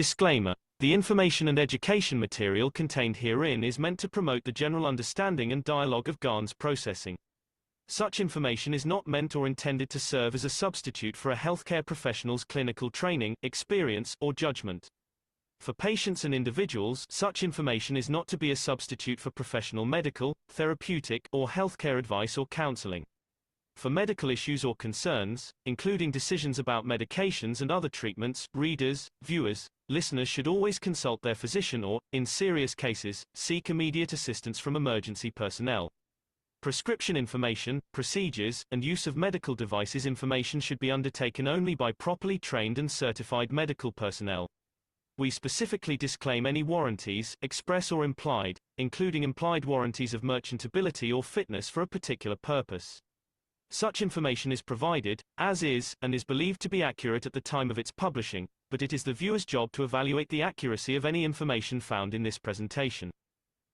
Disclaimer. The information and education material contained herein is meant to promote the general understanding and dialogue of GAN's processing. Such information is not meant or intended to serve as a substitute for a healthcare professional's clinical training, experience, or judgment. For patients and individuals, such information is not to be a substitute for professional medical, therapeutic, or healthcare advice or counseling. For medical issues or concerns, including decisions about medications and other treatments, readers, viewers, listeners should always consult their physician or, in serious cases, seek immediate assistance from emergency personnel. Prescription information, procedures, and use of medical devices information should be undertaken only by properly trained and certified medical personnel. We specifically disclaim any warranties, express or implied, including implied warranties of merchantability or fitness for a particular purpose. Such information is provided, as is, and is believed to be accurate at the time of its publishing, but it is the viewer's job to evaluate the accuracy of any information found in this presentation.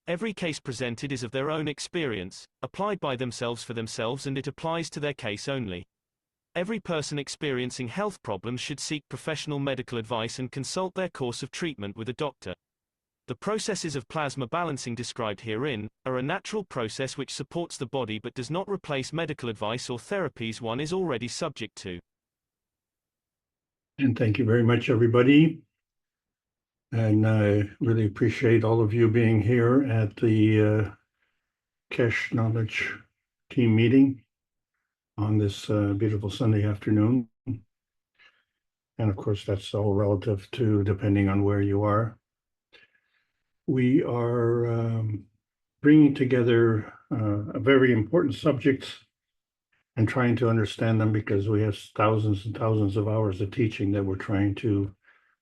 Every case presented is of their own experience, applied by themselves for themselves, and it applies to their case only. Every person experiencing health problems should seek professional medical advice and consult their course of treatment with a doctor. The processes of plasma balancing described herein are a natural process which supports the body but does not replace medical advice or therapies one is already subject to. And thank you very much, everybody. And I really appreciate all of you being here at the Cash Knowledge team meeting on this beautiful Sunday afternoon. And of course, that's all relative to depending on where you are. We are bringing together very important subjects and trying to understand them because we have thousands and thousands of hours of teaching that we're trying to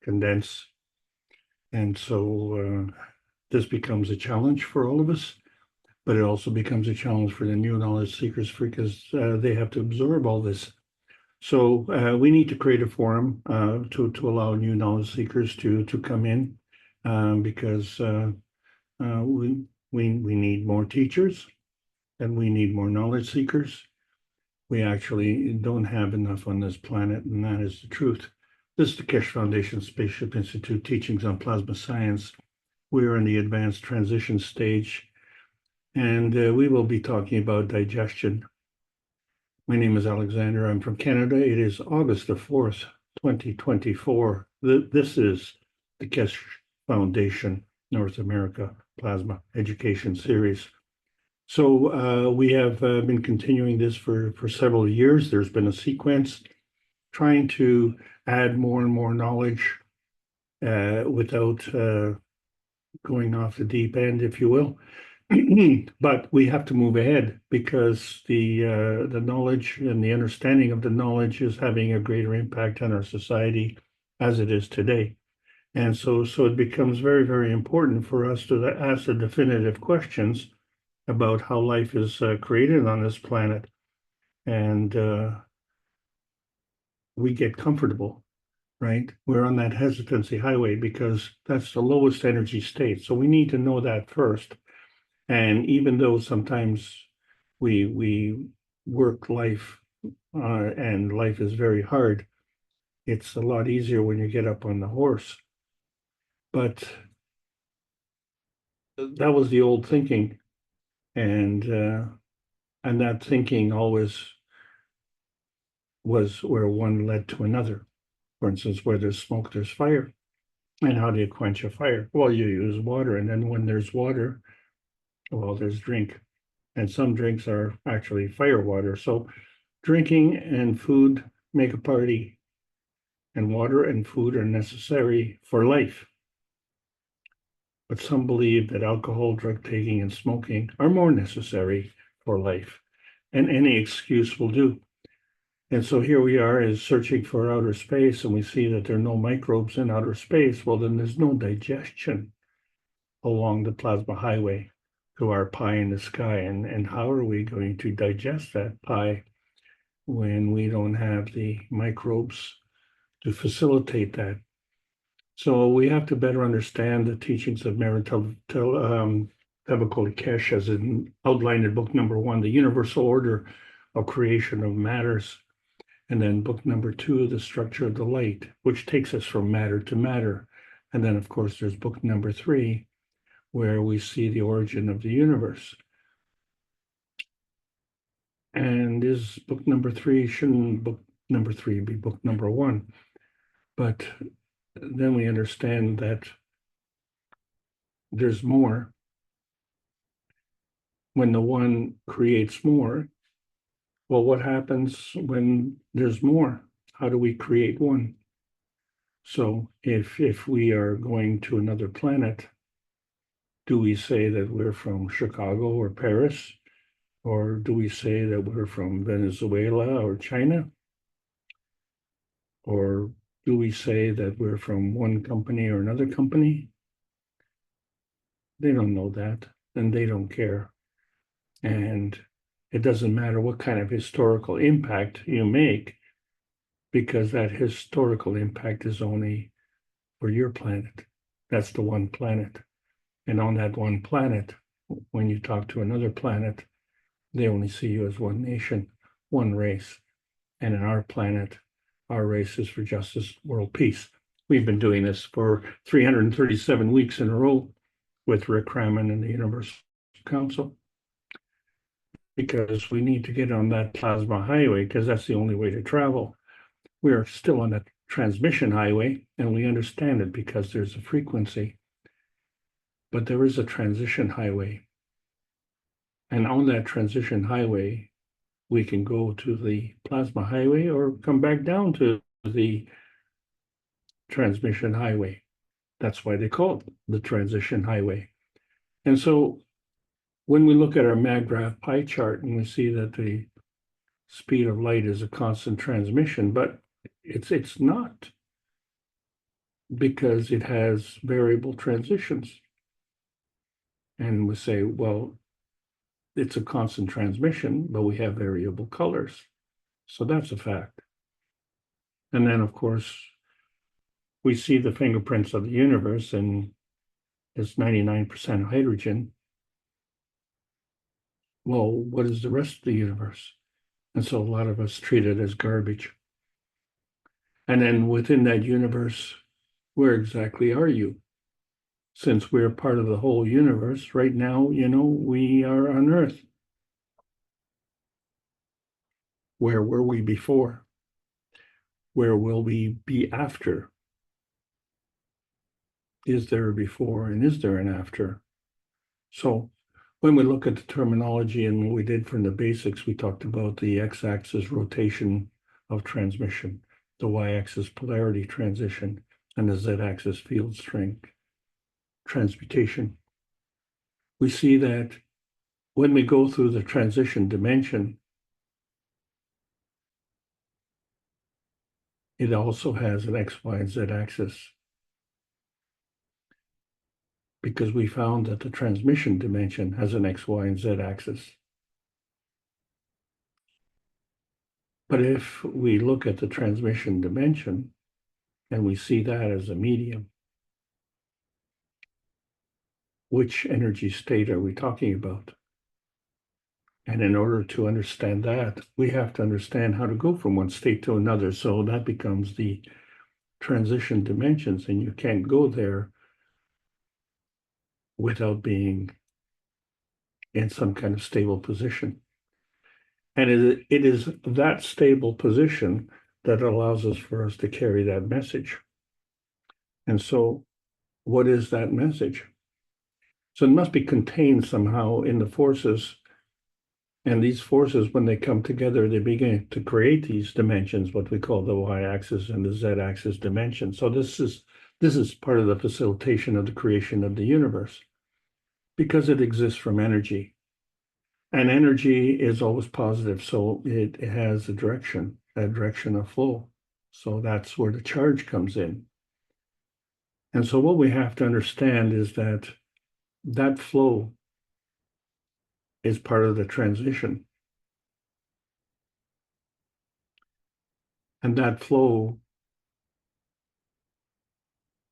condense. And so this becomes a challenge for all of us, but it also becomes a challenge for the new knowledge seekers because they have to absorb all this. So we need to create a forum to allow new knowledge seekers to come in because we need more teachers and we need more knowledge seekers. We actually don't have enough on this planet, and that is the truth. This is the Keshe Foundation Spaceship Institute Teachings on Plasma Science. We are in the advanced transition stage, and we will be talking about digestion. My name is Alexander. I'm from Canada. It is August the 4th, 2024. This is the Keshe Foundation North America Plasma Education Series. So we have been continuing this for several years. There's been a sequence trying to add more and more knowledge without going off the deep end, if you will. But we have to move ahead because the knowledge and the understanding of the knowledge is having a greater impact on our society as it is today. And so it becomes very, very important for us to ask the definitive questions about how life is created on this planet. And we get comfortable, right? We're on that hesitancy highway because that's the lowest energy state. So we need to know that first. And even though sometimes we work life and life is very hard, it's a lot easier when you get up on the horse. But that was the old thinking. And that thinking always was where one led to another. For instance, where there's smoke, there's fire. And how do you quench a fire? Well, you use water. And then when there's water, well, there's drink. And some drinks are actually fire water. So drinking and food make a party. And water and food are necessary for life. But some believe that alcohol, drug taking, and smoking are more necessary for life, and any excuse will do. And so here we are is searching for outer space, and we see that there are no microbes in outer space. Well, then there's no digestion along the plasma highway to our pie in the sky. And how are we going to digest that pie when we don't have the microbes to facilitate that? So we have to better understand the teachings of Keshe as outlined in book number 1, The Universal Order of Creation of Matters, and then book number 2, The Structure of the Light, which takes us from matter to matter. And then, of course, there's book number 3, where we see the origin of the universe. And is book number 3, shouldn't book number 3 be book number 1? But then we understand that there's more. When the one creates more, well, what happens when there's more? How do we create one? So if we are going to another planet, do we say that we're from Chicago or Paris? Or do we say that we're from Venezuela or China? Or do we say that we're from one company or another company? They don't know that, and they don't care. And it doesn't matter what kind of historical impact you make, because that historical impact is only for your planet. That's the one planet. And on that one planet, when you talk to another planet, they only see you as one nation, one race. And in our planet, our race is for justice, world peace. We've been doing this for 337 weeks in a row with Rick Raman and the Universal Council, because we need to get on that plasma highway, because that's the only way to travel. We are still on that transmission highway, and we understand it because there's a frequency. But there is a transition highway. And on that transition highway, we can go to the plasma highway or come back down to the transmission highway. That's why they call it the transition highway. And so when we look at our MAGRAPH pie chart and we see that the speed of light is a constant transmission, but it's not, because it has variable transitions. And we say, well, it's a constant transmission, but we have variable colors. So that's a fact. And then, of course, we see the fingerprints of the universe, and it's 99% hydrogen. Well, what is the rest of the universe? And so a lot of us treat it as garbage. And then within that universe, where exactly are you? Since we're part of the whole universe, right now, we are on Earth. Where were we before? Where will we be after? Is there a before and is there an after? So when we look at the terminology and what we did from the basics, we talked about the x-axis rotation of transmission, the y-axis polarity transition, and the z-axis field strength transmutation. We see that when we go through the transition dimension, it also has an X, Y, and Z axis, because we found that the transmission dimension has an X, Y, and Z axis. But if we look at the transmission dimension and we see that as a medium, which energy state are we talking about? And in order to understand that, we have to understand how to go from one state to another. So that becomes the transition dimensions, and you can't go there without being in some kind of stable position. And it is that stable position that allows us for us to carry that message. And so what is that message? So it must be contained somehow in the forces. And these forces, when they come together, they begin to create these dimensions, what we call the y-axis and the z-axis dimension. So this is part of the facilitation of the creation of the universe, because it exists from energy. And energy is always positive, so it has a direction of flow. So that's where the charge comes in. And so what we have to understand is that that flow is part of the transition. And that flow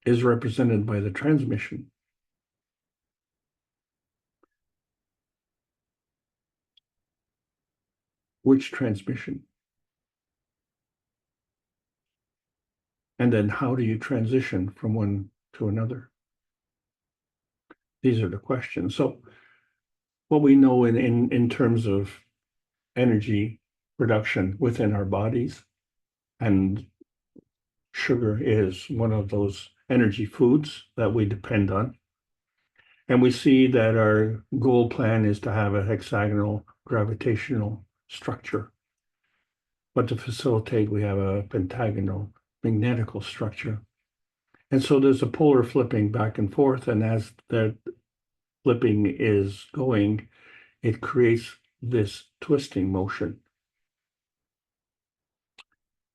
is represented by the transmission. Which transmission? And then how do you transition from one to another? These are the questions. So what we know in terms of energy production within our bodies, and sugar is one of those energy foods that we depend on. And we see that our goal plan is to have a hexagonal gravitational structure. But to facilitate, we have a pentagonal magnetical structure. And so there's a polar flipping back and forth. And as that flipping is going, it creates this twisting motion.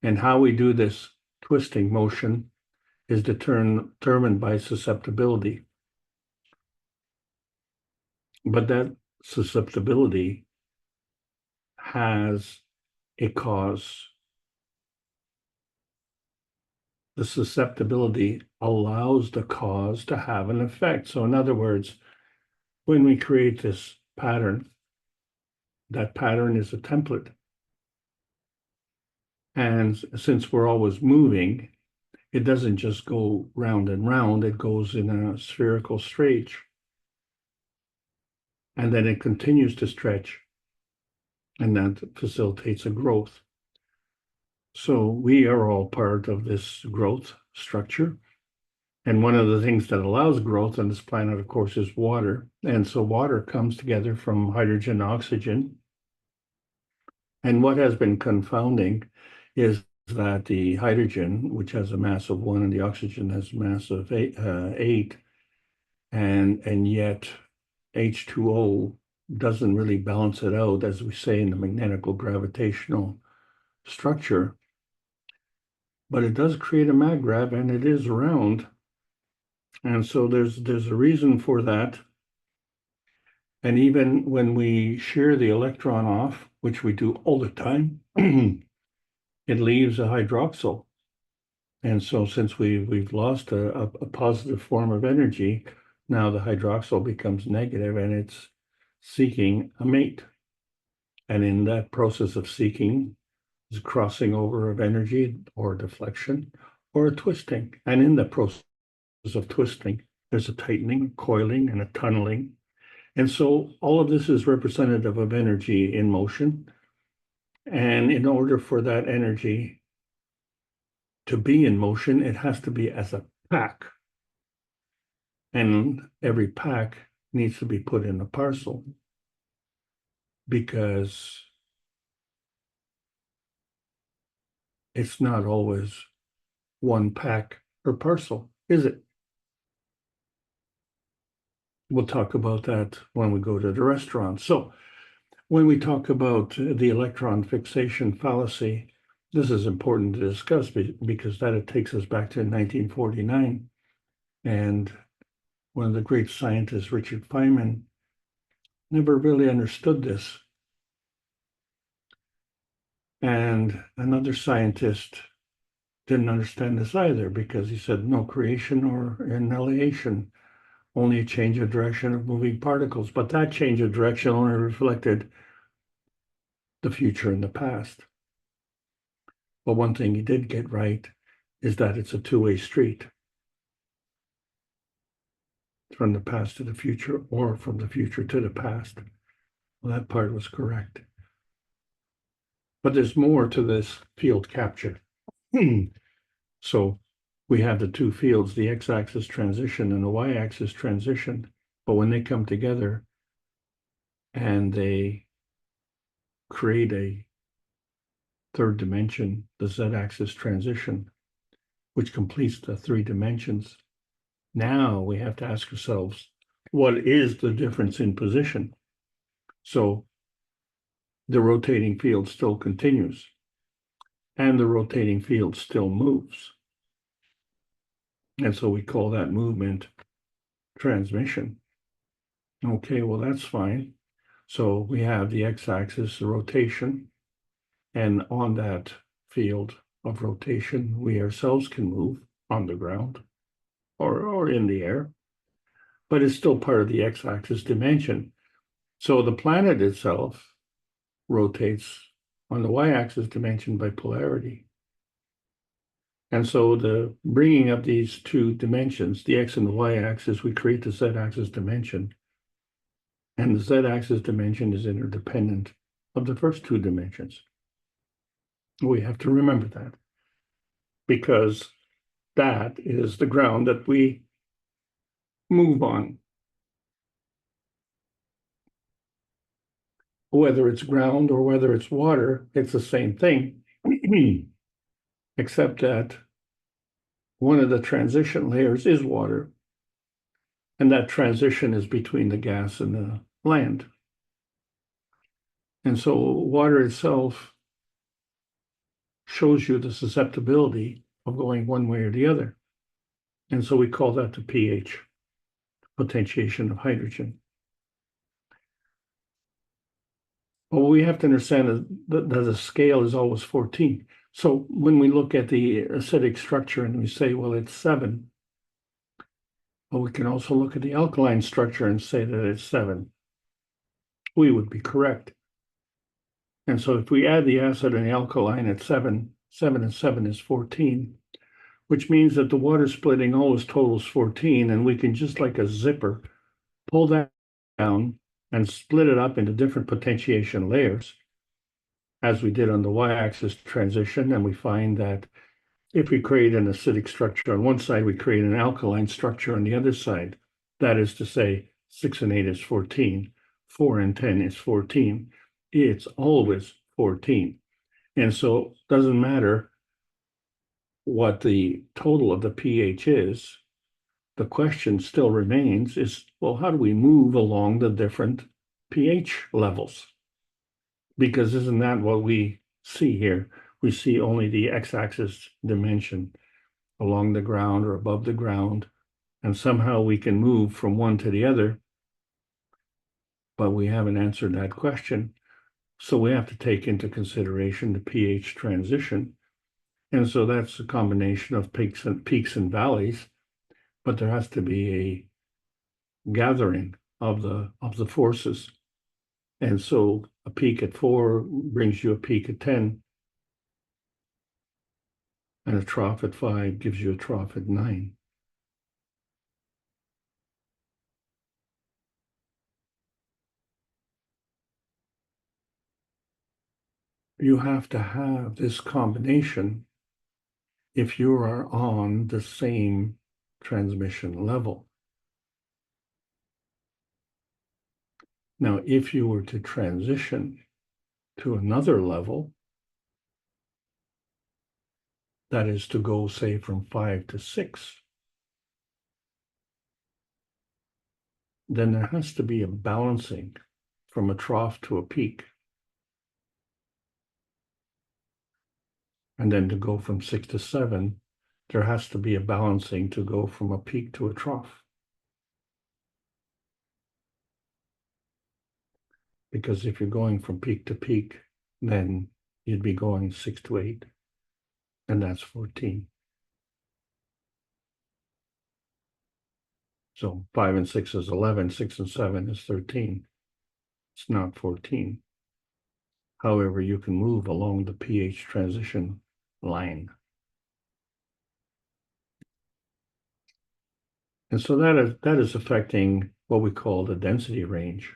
And how we do this twisting motion is determined by susceptibility. But that susceptibility has a cause. The susceptibility allows the cause to have an effect. So in other words, when we create this pattern, that pattern is a template. And since we're always moving, it doesn't just go round and round, it goes in a spherical stretch. And then it continues to stretch. And that facilitates a growth. So we are all part of this growth structure. And one of the things that allows growth on this planet, of course, is water. And so water comes together from hydrogen and oxygen. And what has been confounding is that the hydrogen, which has a mass of 1, and the oxygen has a mass of 8, and yet H2O doesn't really balance it out, as we say in the magnetical gravitational structure. But it does create a maggrav, and it is round. And so there's a reason for that. And even when we shear the electron off, which we do all the time, it leaves a hydroxyl. And so since we've lost a positive form of energy, now the hydroxyl becomes negative and it's seeking a mate. And in that process of seeking is crossing over of energy or deflection or a twisting. And in the process of twisting, there's a tightening, coiling, and a tunneling. And so all of this is representative of energy in motion. And in order for that energy to be in motion, it has to be as a pack. And every pack needs to be put in a parcel, because it's not always one pack per parcel, is it? We'll talk about that when we go to the restaurant. So when we talk about the electron fixation fallacy, this is important to discuss because that it takes us back to 1949. And one of the great scientists, Richard Feynman, never really understood this. And another scientist didn't understand this either, because he said no creation or annihilation, only a change of direction of moving particles. But that change of direction only reflected the future and the past. But one thing he did get right is that it's a two-way street, from the past to the future, or from the future to the past. Well, that part was correct. But there's more to this field capture. So we have the two fields, the x-axis transition and the y-axis transition. But when they come together and they create a third dimension, the z-axis transition, which completes the 3 dimensions, now we have to ask ourselves, what is the difference in position? So the rotating field still continues, and the rotating field still moves. And so we call that movement transmission. Okay, well, that's fine. So we have the x-axis, the rotation, and on that field of rotation, we ourselves can move on the ground or in the air, but it's still part of the x-axis dimension. So the planet itself rotates on the y-axis dimension by polarity. And so the bringing up these two dimensions, the x and the y-axis, we create the z-axis dimension. And the z-axis dimension is interdependent of the first two dimensions. We have to remember that, because that is the ground that we move on. Whether it's ground or whether it's water, it's the same thing, except that one of the transition layers is water, and that transition is between the gas and the land. And so water itself shows you the susceptibility of going one way or the other. And so we call that the pH, potentiation of hydrogen. Well, we have to understand that the scale is always 14. So when we look at the acidic structure and we say, well, it's 7, well, we can also look at the alkaline structure and say that it's 7. We would be correct. And so if we add the acid and the alkaline at 7, 7 and 7 is 14, which means that the water splitting always totals 14, and we can, just like a zipper, pull that down and split it up into different potentiation layers, as we did on the y-axis transition. And we find that if we create an acidic structure on one side, we create an alkaline structure on the other side. That is to say, 6 and 8 is 14, 4 and 10 is 14. It's always 14. And so it doesn't matter what the total of the pH is. The question still remains is, well, how do we move along the different pH levels? Because isn't that what we see here? We see only the x-axis dimension along the ground or above the ground, and somehow we can move from one to the other, but we haven't answered that question. So we have to take into consideration the pH transition. And so that's a combination of peaks and valleys, but there has to be a gathering of the forces. And so a peak at 4 brings you a peak at 10, and a trough at 5 gives you a trough at 9. You have to have this combination if you are on the same transmission level. Now, if you were to transition to another level, that is to go, say, from 5 to 6, then there has to be a balancing from a trough to a peak. And then to go from 6 to 7, there has to be a balancing to go from a peak to a trough. Because if you're going from peak to peak, then you'd be going 6 to 8, and that's 14. So 5 and 6 is 11, 6 and 7 is 13. It's not 14. However, you can move along the pH transition line. And so that is affecting what we call the density range.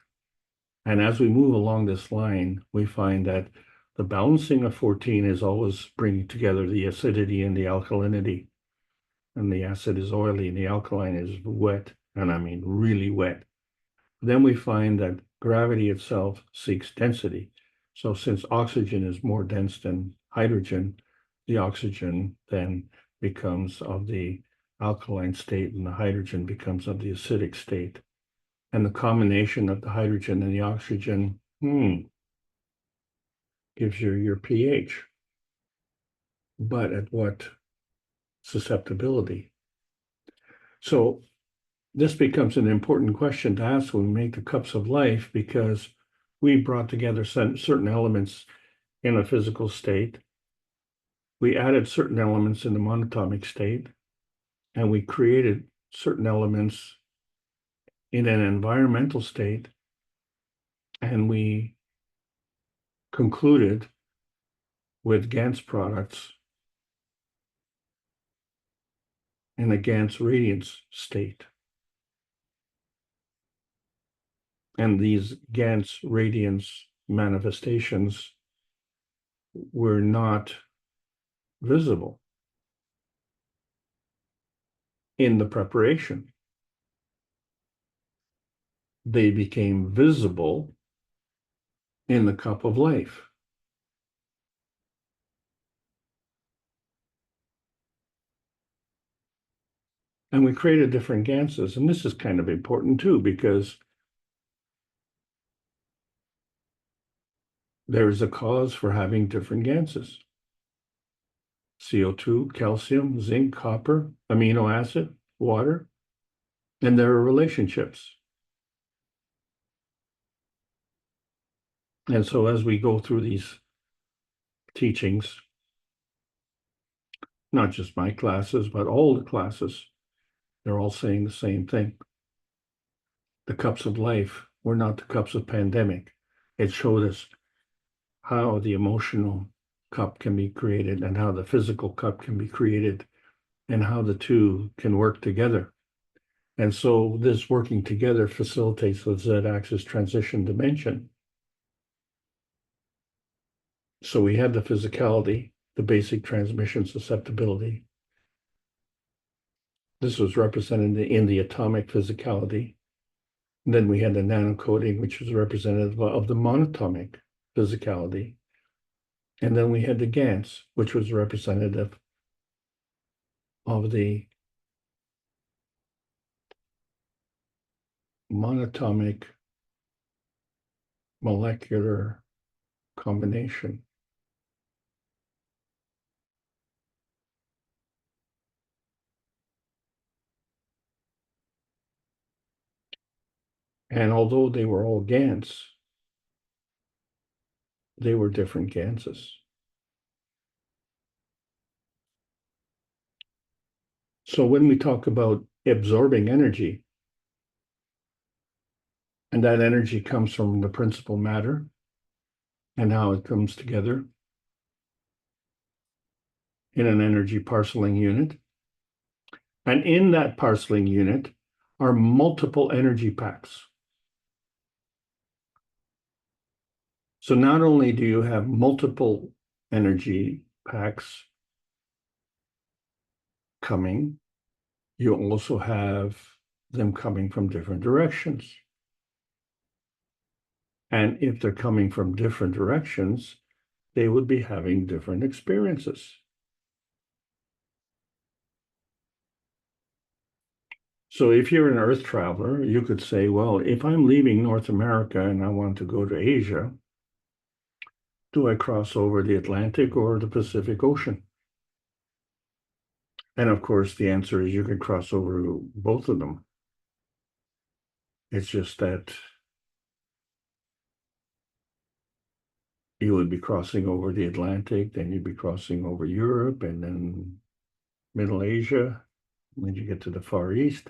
And as we move along this line, we find that the balancing of 14 is always bringing together the acidity and the alkalinity. And the acid is oily and the alkaline is wet, and I mean really wet. Then we find that gravity itself seeks density. So since oxygen is more dense than hydrogen, the oxygen then becomes of the alkaline state and the hydrogen becomes of the acidic state. And the combination of the hydrogen and the oxygen gives you your pH. But at what susceptibility? So this becomes an important question to ask when we make the cups of life, because we brought together certain elements in a physical state. We added certain elements in the monatomic state, and we created certain elements in an environmental state, and we concluded with GANS products in a Gans radiance state. And these Gans radiance manifestations were not visible in the preparation. They became visible in the cup of life. And we created different Ganses. And this is kind of important too, because there is a cause for having different Ganses. CO2, calcium, zinc, copper, amino acid, water, and there are relationships. And so as we go through these teachings, not just my classes, but all the classes, they're all saying the same thing. The cups of life were not the cups of pandemic. It showed us how the emotional cup can be created and how the physical cup can be created and how the two can work together. And so this working together facilitates the Z-axis transition dimension. So we had the physicality, the basic transmission susceptibility. This was represented in the atomic physicality. And then we had the nanocoding, which was representative of the monatomic physicality. And then we had the Gans, which was representative of the monatomic molecular combination. And although they were all Gans, they were different Ganses. So when we talk about absorbing energy, and that energy comes from the principal matter and how it comes together in an energy parceling unit. And in that parceling unit are multiple energy packs. So not only do you have multiple energy packs coming, you also have them coming from different directions. And if they're coming from different directions, they would be having different experiences. So if you're an Earth traveler, you could say, well, if I'm leaving North America and I want to go to Asia, do I cross over the Atlantic or the Pacific Ocean? And of course, the answer is you could cross over both of them. It's just that you would be crossing over the Atlantic, then you'd be crossing over Europe and then Middle Asia, when you get to the Far East.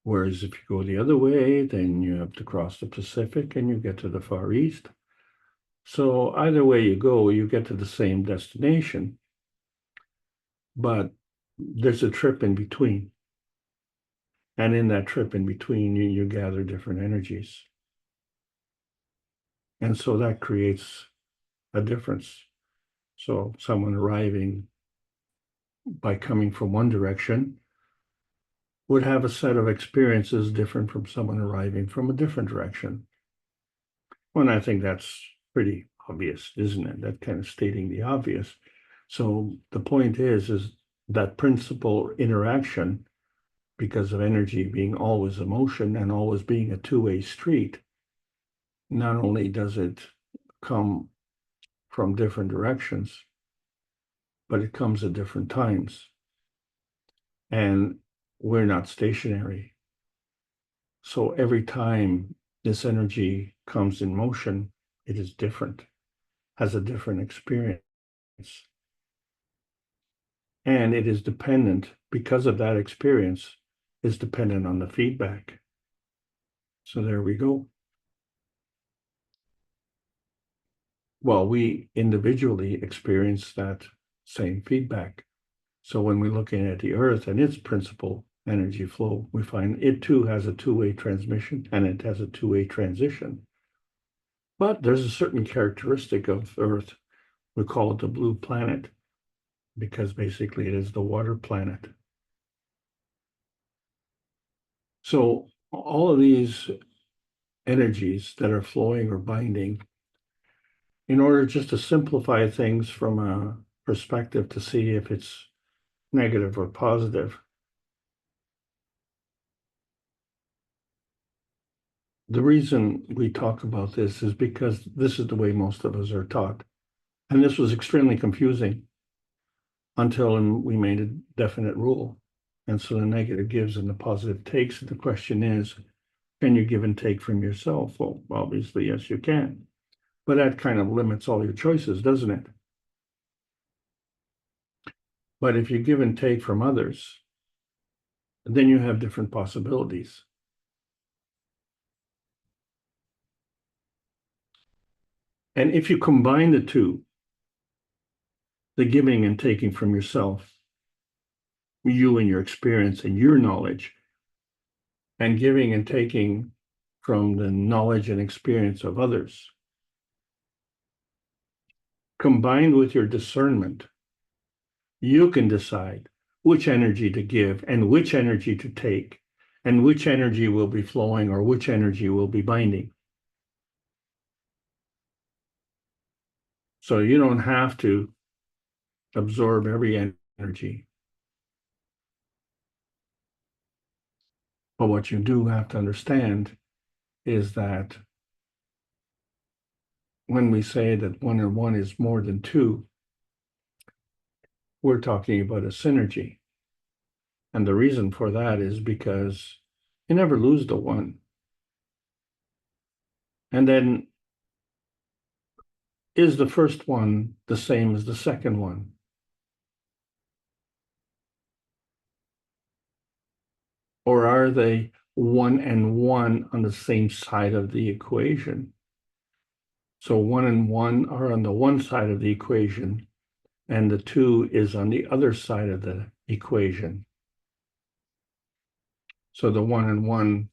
Whereas if you go the other way, then you have to cross the Pacific and you get to the Far East. So either way you go, you get to the same destination, but there's a trip in between. And in that trip in between, you gather different energies. And so that creates a difference. So someone arriving by coming from one direction would have a set of experiences different from someone arriving from a different direction. Well, I think that's pretty obvious, isn't it? That kind of stating the obvious. So the point is that principal interaction, because of energy being always emotion and always being a two-way street, not only does it come from different directions, but it comes at different times. And we're not stationary. So every time this energy comes in motion, it is different, has a different experience. And it is dependent, because of that experience, is dependent on the feedback. So there we go. Well, we individually experience that same feedback. So when we're looking at the Earth and its principal energy flow, we find it too has a two-way transmission and it has a two-way transition. But there's a certain characteristic of Earth. We call it the blue planet because basically it is the water planet. So all of these energies that are flowing or binding, in order just to simplify things from a perspective to see if it's negative or positive, the reason we talk about this is because this is the way most of us are taught. And this was extremely confusing until we made a definite rule. And so the negative gives and the positive takes. And the question is, can you give and take from yourself? Well, obviously, yes, you can. But that kind of limits all your choices, doesn't it? But if you give and take from others, then you have different possibilities. And if you combine the two, the giving and taking from yourself, you and your experience and your knowledge, and giving and taking from the knowledge and experience of others, combined with your discernment, you can decide which energy to give and which energy to take, and which energy will be flowing or which energy will be binding. So you don't have to absorb every energy. But what you do have to understand is that when we say that 1 and 1 is more than 2, we're talking about a synergy. And the reason for that is because you never lose the 1. And then is the first one the same as the second one? Or are they 1 and 1 on the same side of the equation? So 1 and 1 are on the one side of the equation, and the 2 is on the other side of the equation. So the 1 and 1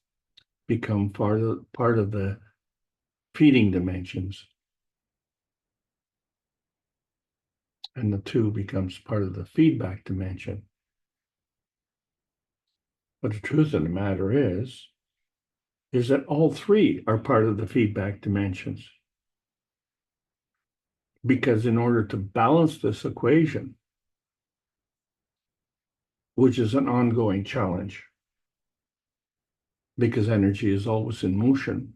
become part of the feeding dimensions, and the 2 becomes part of the feedback dimension. But the truth of the matter is that all 3 are part of the feedback dimensions. Because in order to balance this equation, which is an ongoing challenge, because energy is always in motion,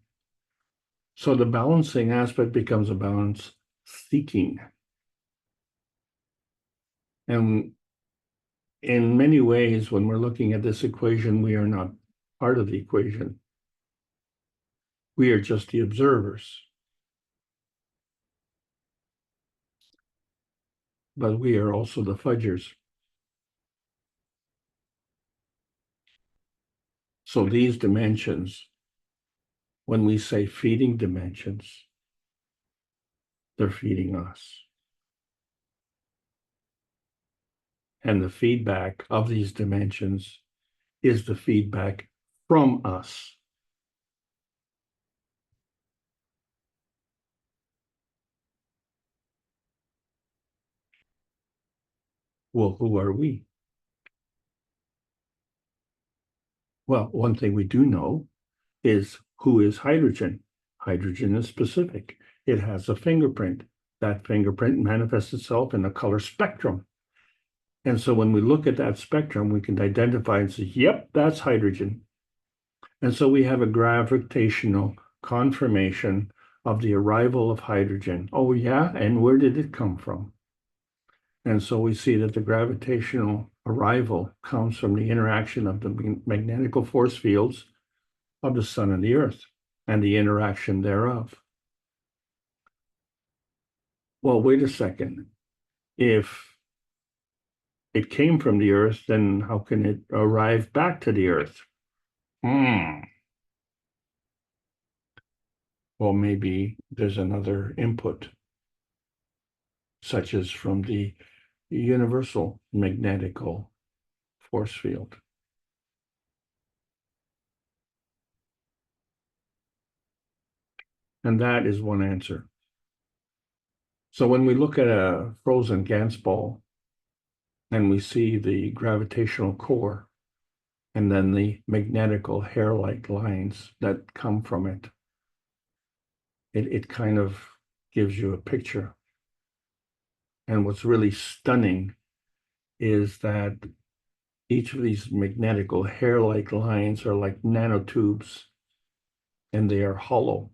so the balancing aspect becomes a balance seeking. And in many ways, when we're looking at this equation, we are not part of the equation. We are just the observers. But we are also the fudgers. So these dimensions, when we say feeding dimensions, they're feeding us. And the feedback of these dimensions is the feedback from us. Well, who are we? Well, one thing we do know is who is hydrogen. Hydrogen is specific. It has a fingerprint. That fingerprint manifests itself in a color spectrum. And so when we look at that spectrum, we can identify and say, yep, that's hydrogen. And so we have a gravitational confirmation of the arrival of hydrogen. Oh, yeah? And where did it come from? And so we see that the gravitational arrival comes from the interaction of the magnetical force fields of the sun and the earth and the interaction thereof. Well, wait a second. If it came from the earth, then how can it arrive back to the earth? Well, maybe there's another input, such as from the universal magnetical force field. And that is one answer. So when we look at a frozen Gans ball and we see the gravitational core and then the magnetical hair-like lines that come from it, it kind of gives you a picture. And what's really stunning is that each of these magnetical hair-like lines are like nanotubes and they are hollow.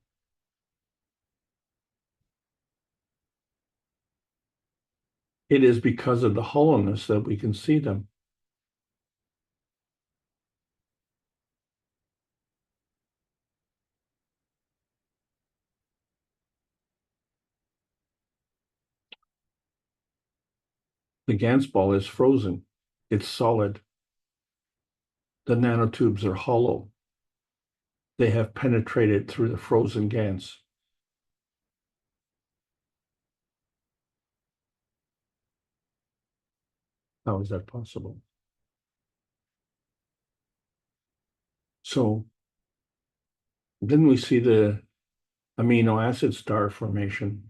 It is because of the hollowness that we can see them. The Gans ball is frozen. It's solid. The nanotubes are hollow. They have penetrated through the frozen Gans. How is that possible? So then we see the amino acid star formation.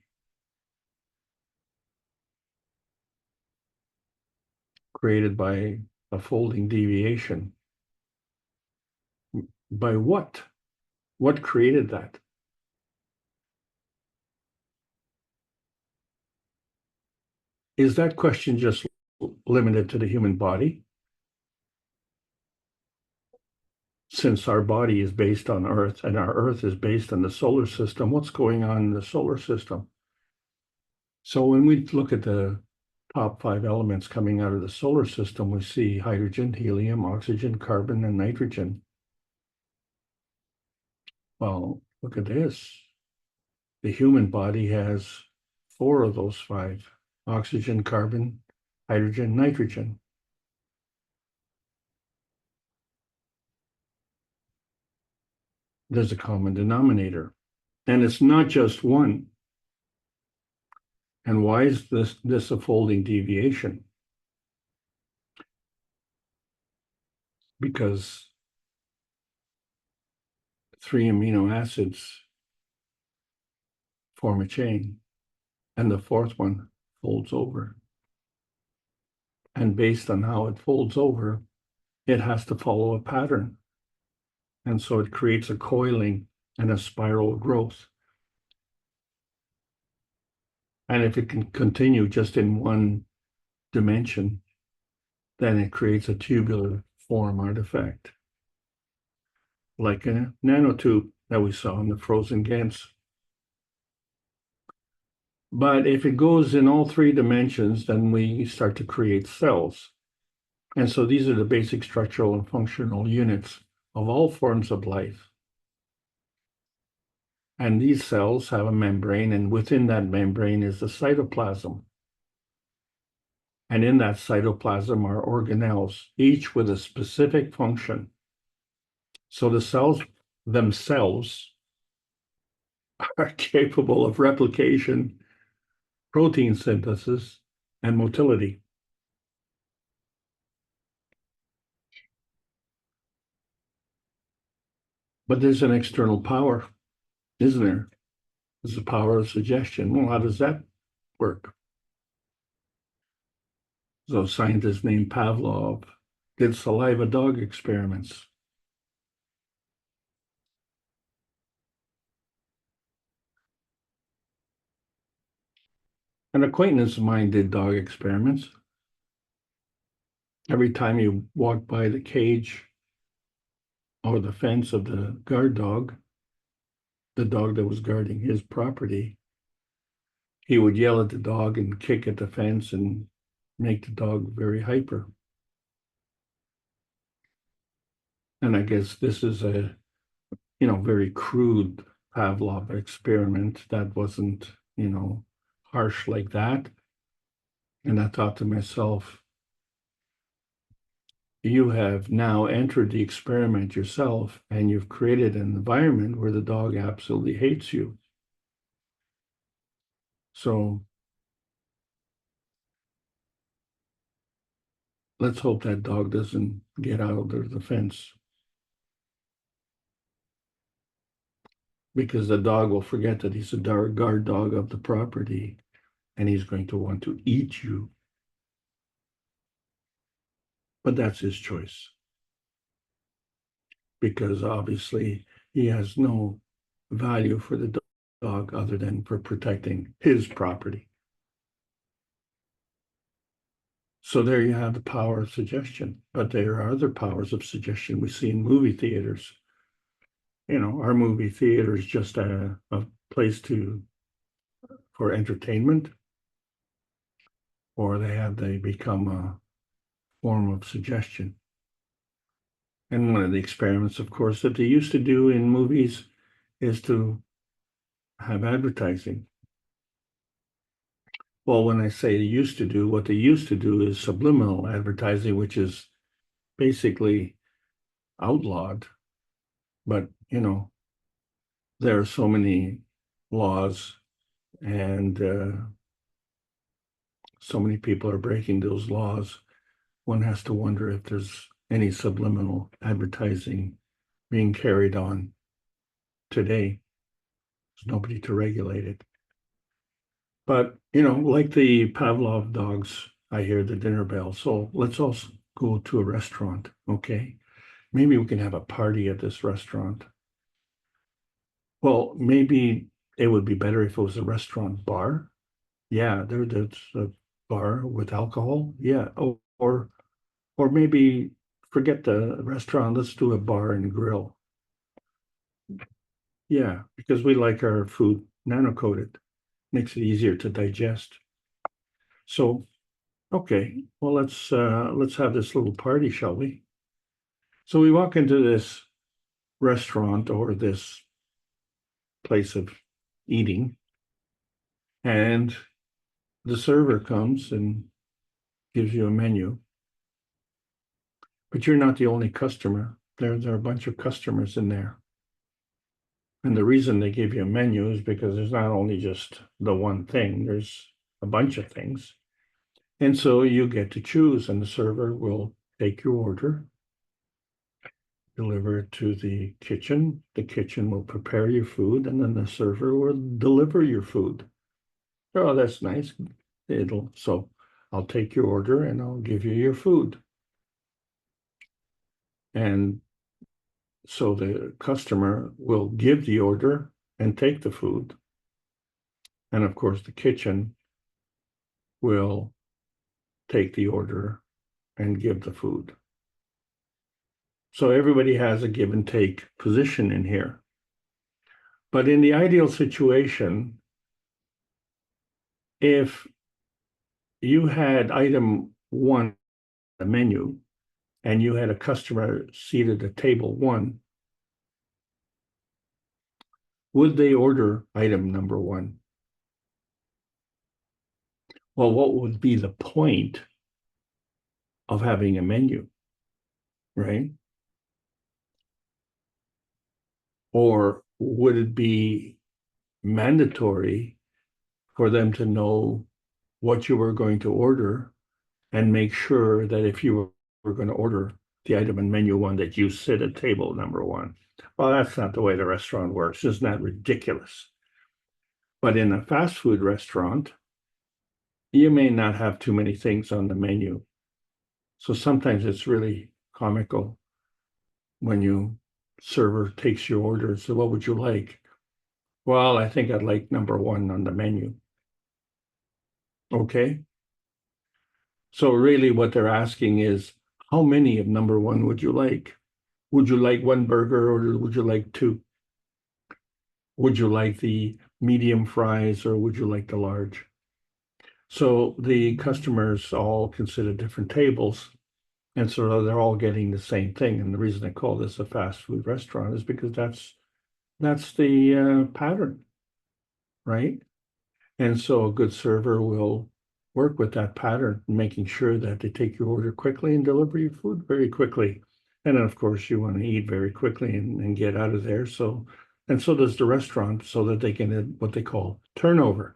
Created by a folding deviation. By what? What created that? Is that question just limited to the human body? Since our body is based on Earth and our Earth is based on the solar system, what's going on in the solar system? So when we look at the top 5 elements coming out of the solar system, we see hydrogen, helium, oxygen, carbon, and nitrogen. Well, look at this. The human body has 4 of those 5: oxygen, carbon, hydrogen, nitrogen. There's a common denominator, and it's not just one. And why is this a folding deviation? Because 3 amino acids form a chain, and the 4th one folds over. And based on how it folds over, it has to follow a pattern. And so it creates a coiling and a spiral growth. And if it can continue just in one dimension, then it creates a tubular form artifact, like a nanotube that we saw in the frozen Gans. But if it goes in all 3 dimensions, then we start to create cells. And so these are the basic structural and functional units of all forms of life. And these cells have a membrane, and within that membrane is the cytoplasm. And in that cytoplasm are organelles, each with a specific function. So the cells themselves are capable of replication, protein synthesis, and motility. But there's an external power, isn't there? There's the power of suggestion. Well, how does that work? So a scientist named Pavlov did saliva dog experiments. An acquaintance of mine did dog experiments. Every time you walk by the cage or the fence of the guard dog, the dog that was guarding his property, he would yell at the dog and kick at the fence and make the dog very hyper. And I guess this is a, very crude Pavlov experiment that wasn't, harsh like that. And I thought to myself, you have now entered the experiment yourself, and you've created an environment where the dog absolutely hates you. So let's hope that dog doesn't get out of the fence. Because the dog will forget that he's a guard dog of the property and he's going to want to eat you. But that's his choice. Because obviously he has no value for the dog other than for protecting his property. So there you have the power of suggestion. But there are other powers of suggestion we see in movie theaters. You know, our movie theater is just a place for entertainment, or they become a form of suggestion. And one of the experiments, of course, that they used to do in movies is to have advertising. Well, when I say used to do, what they used to do is subliminal advertising, which is basically outlawed. But, you know, there are so many laws and so many people are breaking those laws. One has to wonder if there's any subliminal advertising being carried on today. There's nobody to regulate it. But, you know, like the Pavlov dogs, I hear the dinner bell. So let's also go to a restaurant, okay? Maybe we can have a party at this restaurant. Well, maybe it would be better if it was a restaurant bar. Yeah, there's a bar with alcohol. Yeah, or maybe forget the restaurant. Let's do a bar and grill. Yeah, because we like our food nano-coated. Makes it easier to digest. So, okay, well, let's have this little party, shall we? So we walk into this restaurant or this place of eating, and the server comes and gives you a menu. But you're not the only customer. There are a bunch of customers in there. And the reason they give you a menu is because there's not only just the one thing, there's a bunch of things. And so you get to choose, and the server will take your order, deliver it to the kitchen. The kitchen will prepare your food, and then the server will deliver your food. Oh, that's nice. So I'll take your order and I'll give you your food. And so the customer will give the order and take the food. And of course, the kitchen will take the order and give the food. So everybody has a give and take position in here. But in the ideal situation, if you had item one, the menu, and you had a customer seated at table one, would they order item number one? Well, what would be the point of having a menu, right? Or would it be mandatory for them to know what you were going to order and make sure that if you were going to order the item in menu one, that you sit at table number one? Well, that's not the way the restaurant works. Isn't that ridiculous? But in a fast food restaurant, you may not have too many things on the menu. So sometimes it's really comical when you server takes your order. So what would you like? Well, I think I'd like number one on the menu. Okay. So really what they're asking is, how many of number one would you like? Would you like one burger or would you like two? Would you like the medium fries or would you like the large? So the customers all can sit at different tables. And so they're all getting the same thing. And the reason I call this a fast food restaurant is because that's the pattern, right? And so a good server will work with that pattern, making sure that they take your order quickly and deliver your food very quickly. And then, of course, you want to eat very quickly and get out of there. So, and so does the restaurant, so that they can what they call turnover.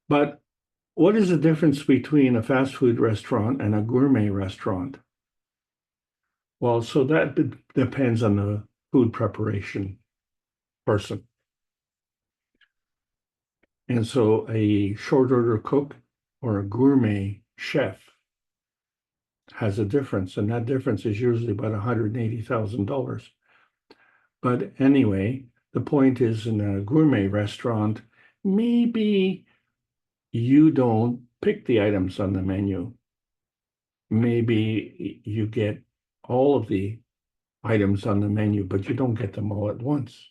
But What is the difference between a fast food restaurant and a gourmet restaurant? Well, so that depends on the food preparation person. And so a short order cook or a gourmet chef has a difference, and that difference is usually about $180,000. But anyway, the point is in a gourmet restaurant, maybe you don't pick the items on the menu. Maybe you get all of the items on the menu, but you don't get them all at once.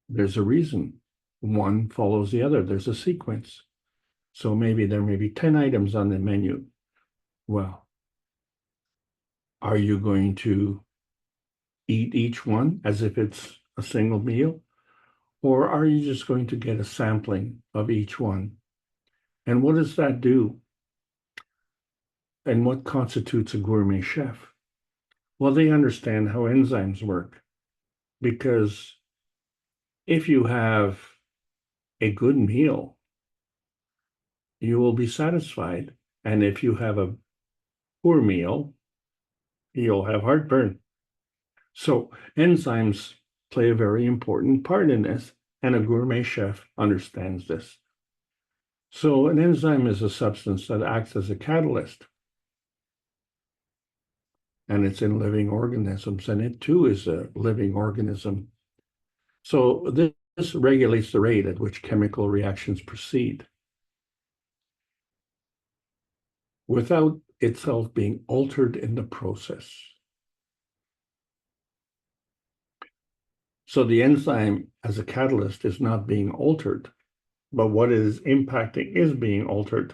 There's a reason. One follows the other. There's a sequence. So maybe there may be 10 items on the menu. Well, are you going to eat each one as if it's a single meal? Or are you just going to get a sampling of each one? And what does that do? And what constitutes a gourmet chef? Well, they understand how enzymes work, because if you have a good meal, you will be satisfied. And if you have a poor meal, you'll have heartburn. So enzymes play a very important part in this, and a gourmet chef understands this. So an enzyme is a substance that acts as a catalyst, and it's in living organisms, and it too is a living organism. So this regulates the rate at which chemical reactions proceed without itself being altered in the process. So the enzyme as a catalyst is not being altered, but what it is impacting is being altered.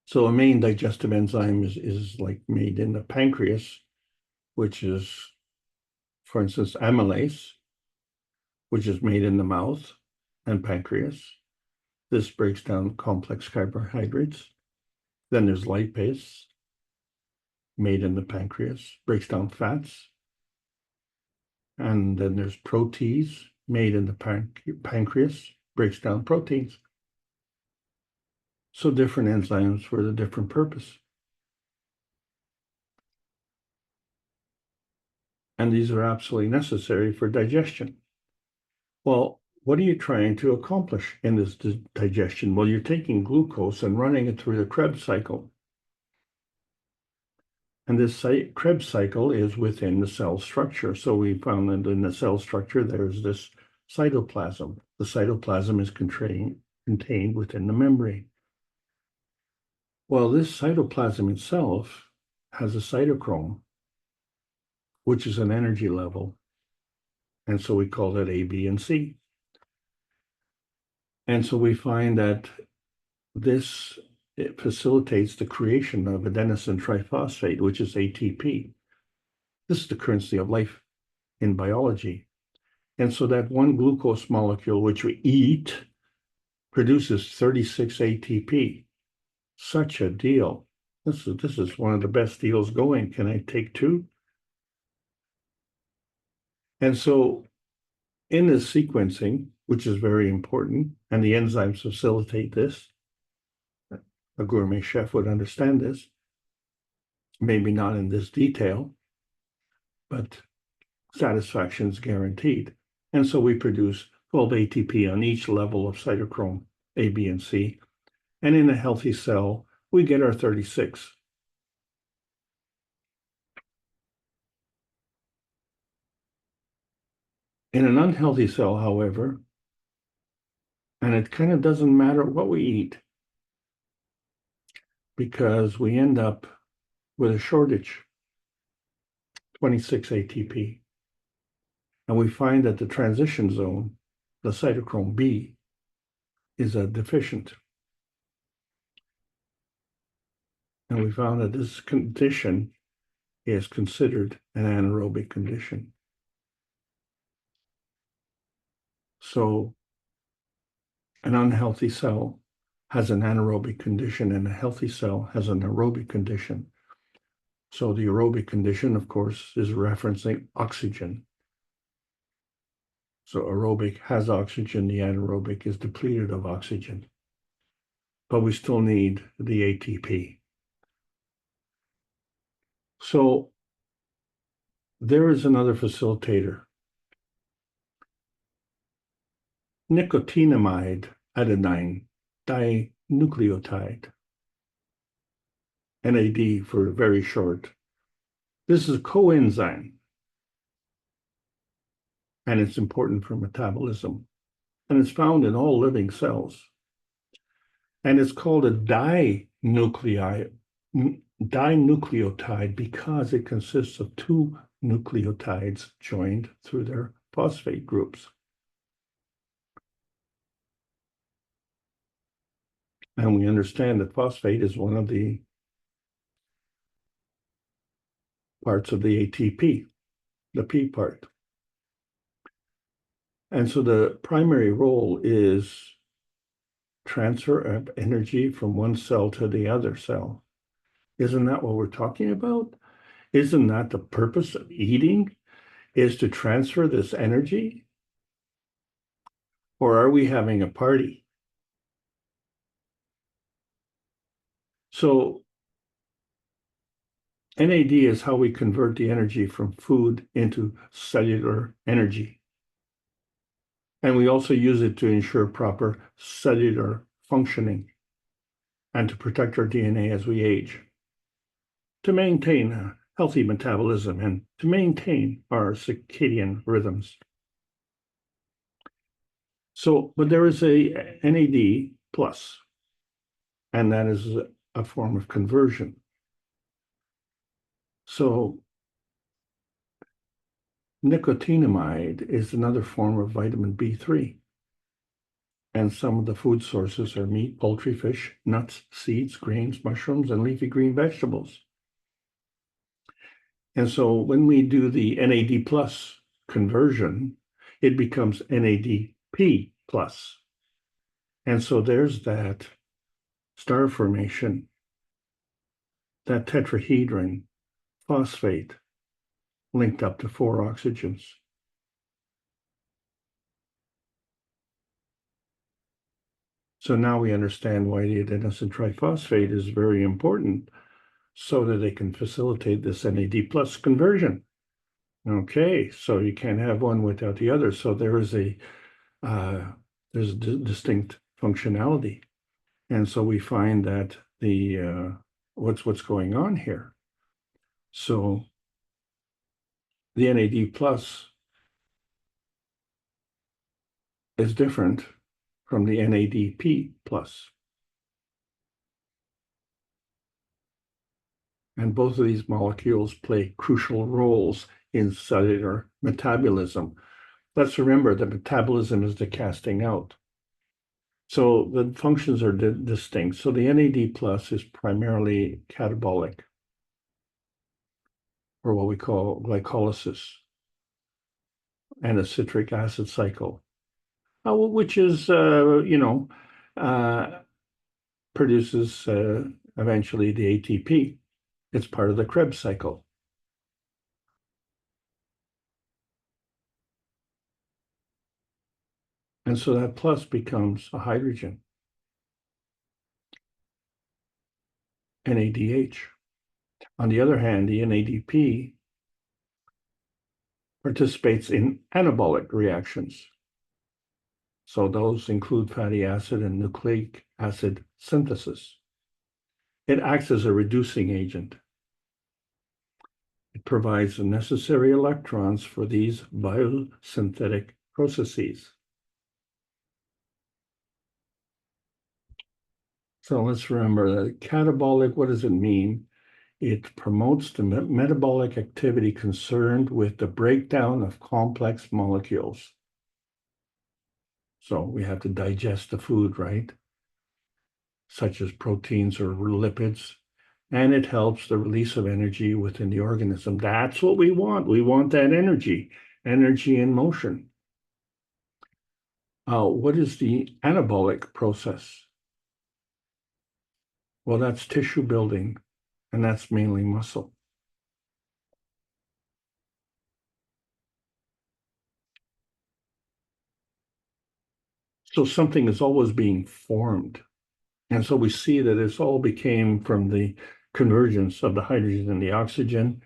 So a main digestive enzyme is like made in the pancreas, which is, for instance, amylase, which is made in the mouth and pancreas. This breaks down complex carbohydrates. Then there's lipase, made in the pancreas, breaks down fats. And then there's protease, made in the pancreas, breaks down proteins. So different enzymes for the different purpose. And these are absolutely necessary for digestion. Well, what are you trying to accomplish in this digestion? Well, you're taking glucose and running it through the Krebs cycle. And this Krebs cycle is within the cell structure. So we found that in the cell structure, there's this cytoplasm. The cytoplasm is contained within the membrane. Well, this cytoplasm itself has a cytochrome, which is an energy level. And so we call that A, B, and C. And so we find that it facilitates the creation of adenosine triphosphate, which is ATP. This is the currency of life in biology. And so that one glucose molecule, which we eat, produces 36 ATP. Such a deal. This is one of the best deals going. Can I take two? And so in this sequencing, which is very important, and the enzymes facilitate this, a gourmet chef would understand this, maybe not in this detail, but satisfaction is guaranteed. And so we produce 12 ATP on each level of cytochrome A, B, and C. And in a healthy cell, we get our 36. In an unhealthy cell, however, and it kind of doesn't matter what we eat, because we end up with a shortage, 26 ATP. And we find that the transition zone, the cytochrome B, is deficient. And we found that this condition is considered an anaerobic condition. So an unhealthy cell has an anaerobic condition, and a healthy cell has an aerobic condition. So the aerobic condition, of course, is referencing oxygen. So aerobic has oxygen, the anaerobic is depleted of oxygen. But we still need the ATP. So there is another facilitator. Nicotinamide adenine dinucleotide, NAD for very short. This is a coenzyme, and it's important for metabolism. And it's found in all living cells. And it's called a dinucleotide because it consists of two nucleotides joined through their phosphate groups. And we understand that phosphate is one of the parts of the ATP, the P part. And so the primary role is transfer of energy from one cell to the other cell. Isn't that what we're talking about? Isn't that the purpose of eating, is to transfer this energy? Or are we having a party? So NAD is how we convert the energy from food into cellular energy. And we also use it to ensure proper cellular functioning and to protect our DNA as we age, to maintain a healthy metabolism and to maintain our circadian rhythms. So, but there is a NAD plus, and that is a form of conversion. So nicotinamide is another form of vitamin B3. And some of the food sources are meat, poultry, fish, nuts, seeds, grains, mushrooms, and leafy green vegetables. And so when we do the NAD plus conversion, it becomes NADP plus. And so there's that star formation, that tetrahedron phosphate linked up to 4 oxygens. So now we understand why the adenosine triphosphate is very important, so that they can facilitate this NAD plus conversion. Okay, so you can't have one without the other. So there is there's distinct functionality. And so we find that the what's going on here. So the NAD plus is different from the NADP plus. And both of these molecules play crucial roles in cellular metabolism. Let's remember that metabolism is the casting out. So the functions are distinct. So the NAD plus is primarily catabolic, or what we call glycolysis, and a citric acid cycle, which is, produces eventually the ATP. It's part of the Krebs cycle. And so that plus becomes a hydrogen, NADH. On the other hand, the NADP participates in anabolic reactions. So those include fatty acid and nucleic acid synthesis. It acts as a reducing agent. It provides the necessary electrons for these biosynthetic processes. So let's remember that catabolic, what does it mean? It promotes the metabolic activity concerned with the breakdown of complex molecules. So we have to digest the food, right? Such as proteins or lipids, and it helps the release of energy within the organism. That's what we want. We want that energy in motion. What is the anabolic process? Well, that's tissue building, and that's mainly muscle. So something is always being formed. And so we see that this all became from the convergence of the hydrogen and the oxygen,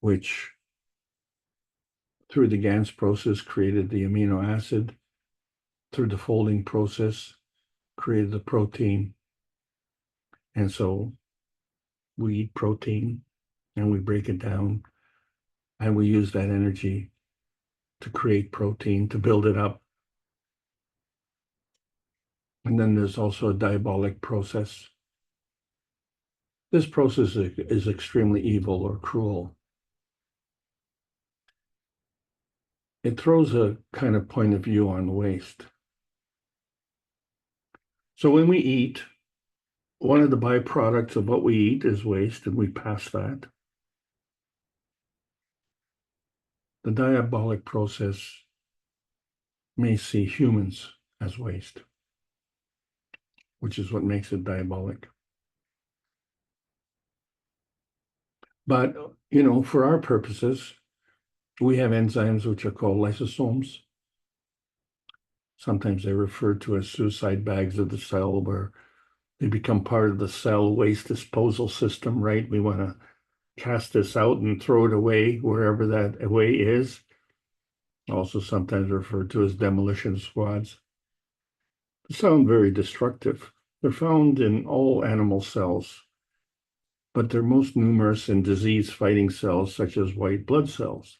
which through the GANS process created the amino acid, through the folding process created the protein. And so we eat protein and we break it down and we use that energy to create protein, to build it up. And then there's also a diabolic process. This process is extremely evil or cruel. It throws a kind of point of view on waste. So when we eat, one of the byproducts of what we eat is waste, and we pass that. The diabolic process may see humans as waste, which is what makes it diabolic. But, for our purposes, we have enzymes which are called lysosomes. Sometimes they're referred to as suicide bags of the cell, where they become part of the cell waste disposal system, right? We want to cast this out and throw it away wherever that away is. Also sometimes referred to as demolition squads. They sound very destructive. They're found in all animal cells, but they're most numerous in disease-fighting cells such as white blood cells.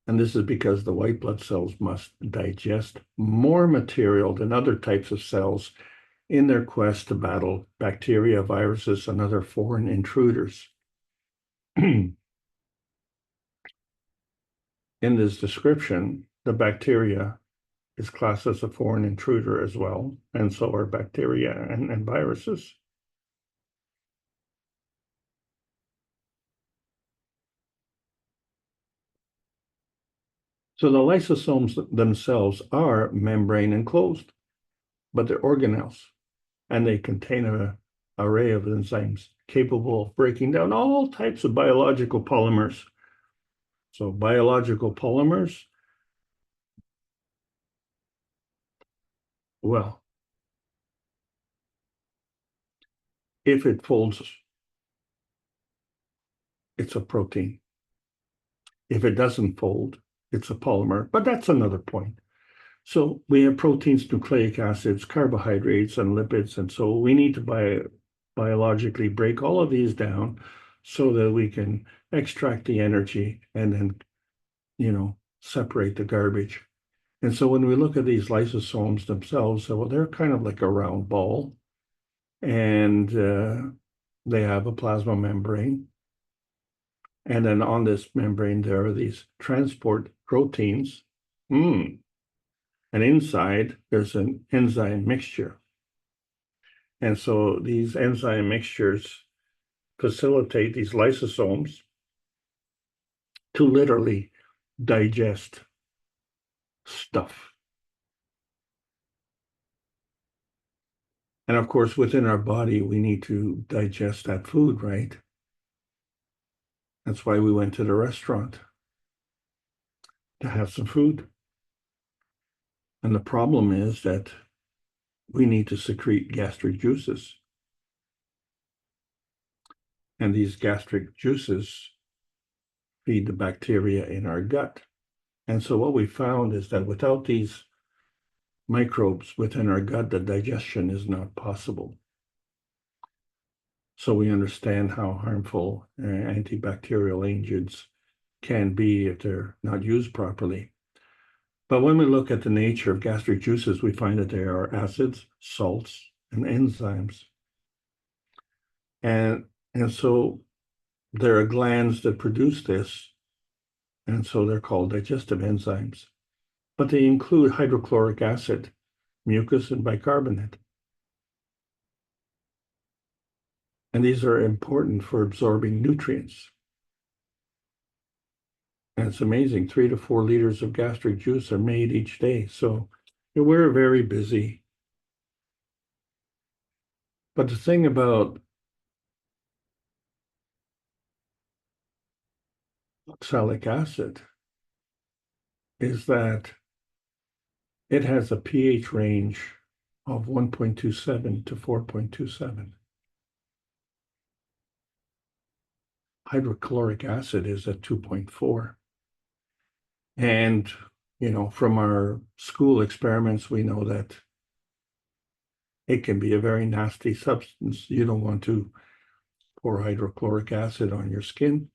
And this is because the white blood cells must digest more material than other types of cells in their quest to battle bacteria, viruses, and other foreign intruders. In this description, the bacteria is classed as a foreign intruder as well, and so are bacteria and viruses. So the lysosomes themselves are membrane enclosed, but they're organelles, and they contain an array of enzymes capable of breaking down all types of biological polymers. So biological polymers, well, if it folds, it's a protein. If it doesn't fold, it's a polymer, but that's another point. So we have proteins, nucleic acids, carbohydrates, and lipids. And so we need to biologically break all of these down so that we can extract the energy and then, separate the garbage. And so when we look at these lysosomes themselves, well, they're kind of like a round ball, and they have a plasma membrane. And then on this membrane, there are these transport proteins. And inside, there's an enzyme mixture. And so these enzyme mixtures facilitate these lysosomes to literally digest stuff. And of course, within our body, we need to digest that food, right? That's why we went to the restaurant, to have some food. And the problem is that we need to secrete gastric juices. And these gastric juices feed the bacteria in our gut. And so what we found is that without these microbes within our gut, the digestion is not possible. So we understand how harmful antibacterial agents can be if they're not used properly. But when we look at the nature of gastric juices, we find that there are acids, salts, and enzymes. And so there are glands that produce this, and so they're called digestive enzymes. But they include hydrochloric acid, mucus, and bicarbonate. And these are important for absorbing nutrients. And it's amazing, 3 to 4 liters of gastric juice are made each day. So we're very busy. But the thing about oxalic acid is that it has a pH range of 1.27 to 4.27. Hydrochloric acid is at 2.4. And, from our school experiments, we know that it can be a very nasty substance. You don't want to pour hydrochloric acid on your skin.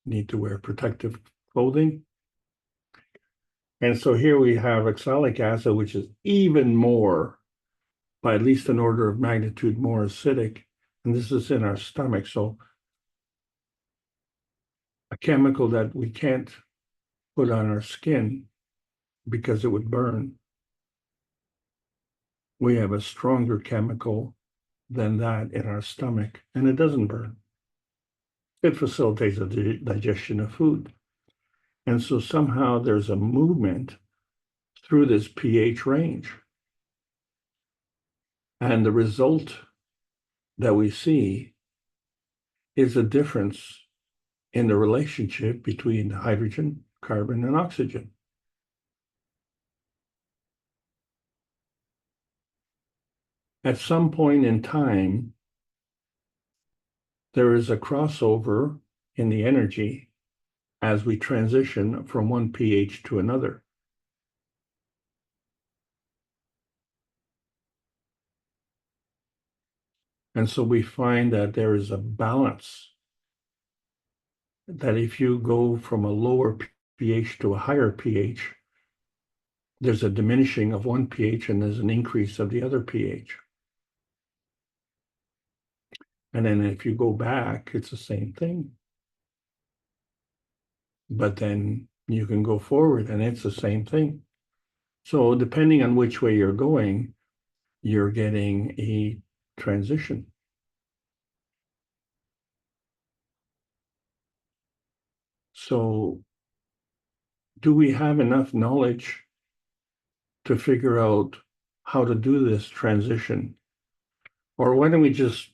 You need to wear protective clothing. And so here we have oxalic acid, which is even more, by at least an order of magnitude more acidic. And this is in our stomach. So a chemical that we can't put on our skin because it would burn. We have a stronger chemical than that in our stomach, and it doesn't burn. It facilitates the digestion of food. And so somehow there's a movement through this pH range. And the result that we see is a difference in the relationship between hydrogen, carbon, and oxygen. At some point in time, there is a crossover in the energy as we transition from one pH to another. And so we find that there is a balance, that if you go from a lower pH to a higher pH, there's a diminishing of one pH and there's an increase of the other pH. And then if you go back, it's the same thing. But then you can go forward and it's the same thing. So depending on which way you're going, you're getting a transition. So do we have enough knowledge to figure out how to do this transition? Or why don't we just,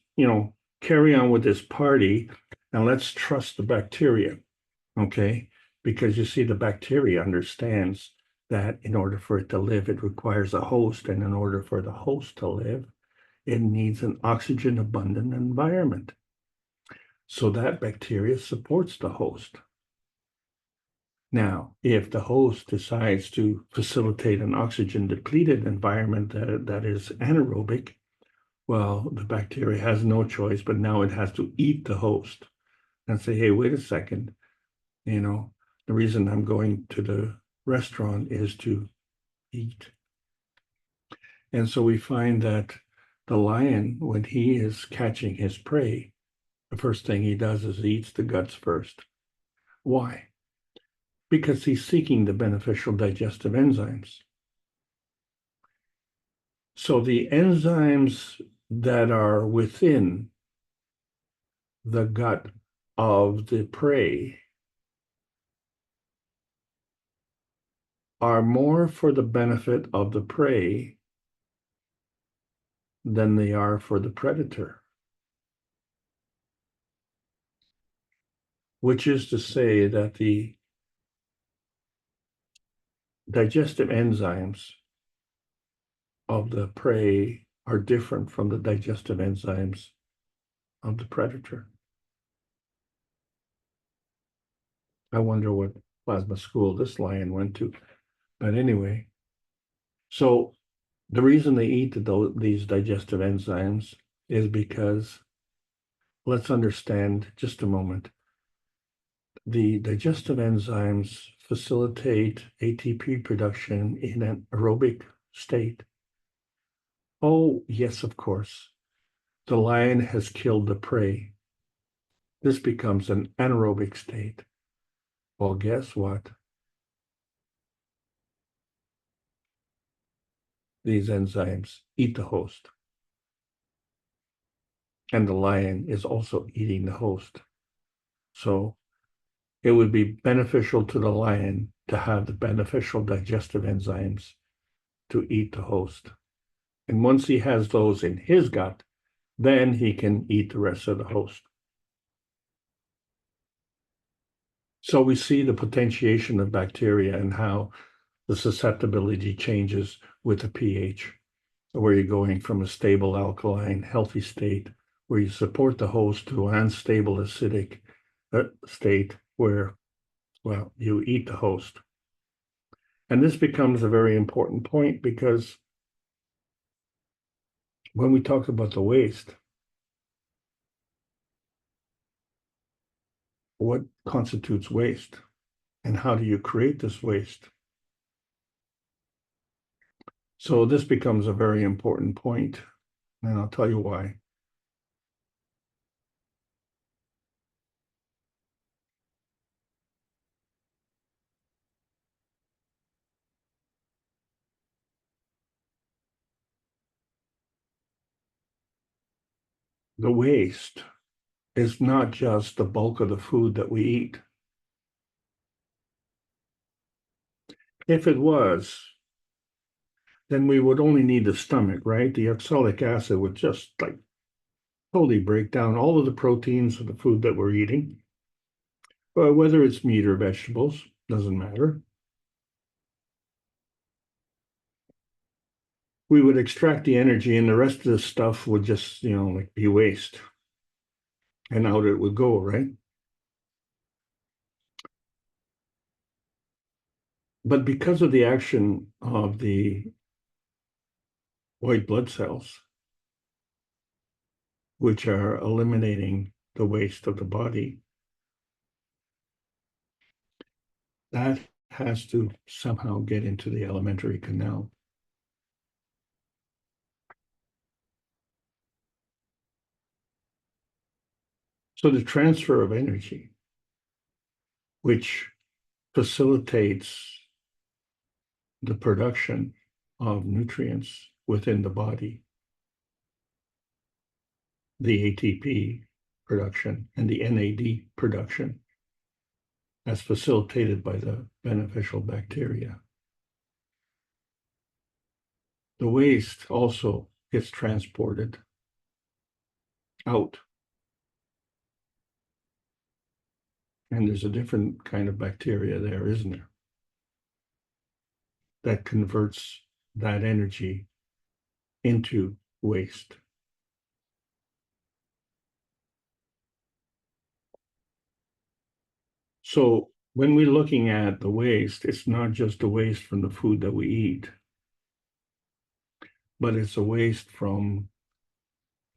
carry on with this party and let's trust the bacteria, okay? Because you see, the bacteria understands that in order for it to live, it requires a host. And in order for the host to live, it needs an oxygen abundant environment. So that bacteria supports the host. Now, if the host decides to facilitate an oxygen depleted environment that is anaerobic, well, the bacteria has no choice, but now it has to eat the host and say, hey, wait a second, the reason I'm going to the restaurant is to eat. And so we find that the lion, when he is catching his prey, the first thing he does is he eats the guts first. Why? Because he's seeking the beneficial digestive enzymes. So the enzymes that are within the gut of the prey are more for the benefit of the prey than they are for the predator. Which is to say that the digestive enzymes of the prey are different from the digestive enzymes of the predator. I wonder what plasma school this lion went to. But anyway, so the reason they eat these digestive enzymes is because, let's understand just a moment, the digestive enzymes facilitate ATP production in an aerobic state. Oh, yes, of course. The lion has killed the prey. This becomes an anaerobic state. Well, guess what? These enzymes eat the host. And the lion is also eating the host. So it would be beneficial to the lion to have the beneficial digestive enzymes to eat the host. And once he has those in his gut, then he can eat the rest of the host. So we see the potentiation of bacteria and how the susceptibility changes with the pH, where you're going from a stable alkaline, healthy state, where you support the host, to an unstable acidic state where, well, you eat the host. And this becomes a very important point, because when we talk about the waste, what constitutes waste, and how do you create this waste? So this becomes a very important point, and I'll tell you why. The waste is not just the bulk of the food that we eat. If it was, then we would only need the stomach, right? The oxalic acid would just like totally break down all of the proteins of the food that we're eating. But whether it's meat or vegetables, doesn't matter. We would extract the energy, and the rest of the stuff would just, like be waste. And out it would go, right? But because of the action of the white blood cells, which are eliminating the waste of the body, that has to somehow get into the alimentary canal. So the transfer of energy, which facilitates the production of nutrients within the body, the ATP production and the NAD production, as facilitated by the beneficial bacteria. The waste also gets transported out. And there's a different kind of bacteria there, isn't there? That converts that energy into waste. So when we're looking at the waste, it's not just the waste from the food that we eat, but it's a waste from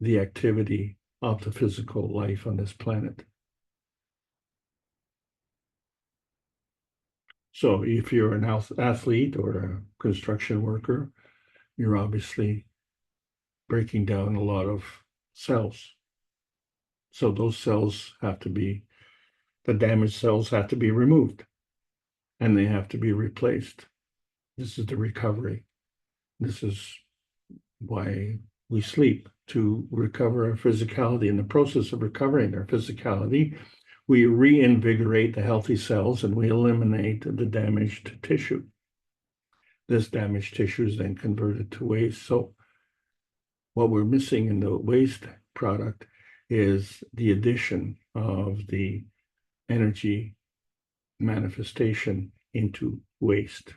the activity of the physical life on this planet. So if you're an athlete or a construction worker, you're obviously breaking down a lot of cells. So those cells have to be, the damaged cells have to be removed, and they have to be replaced. This is the recovery. This is why we sleep, to recover our physicality. In the process of recovering our physicality, we reinvigorate the healthy cells and we eliminate the damaged tissue. This damaged tissue is then converted to waste. So what we're missing in the waste product is the addition of the energy manifestation into waste.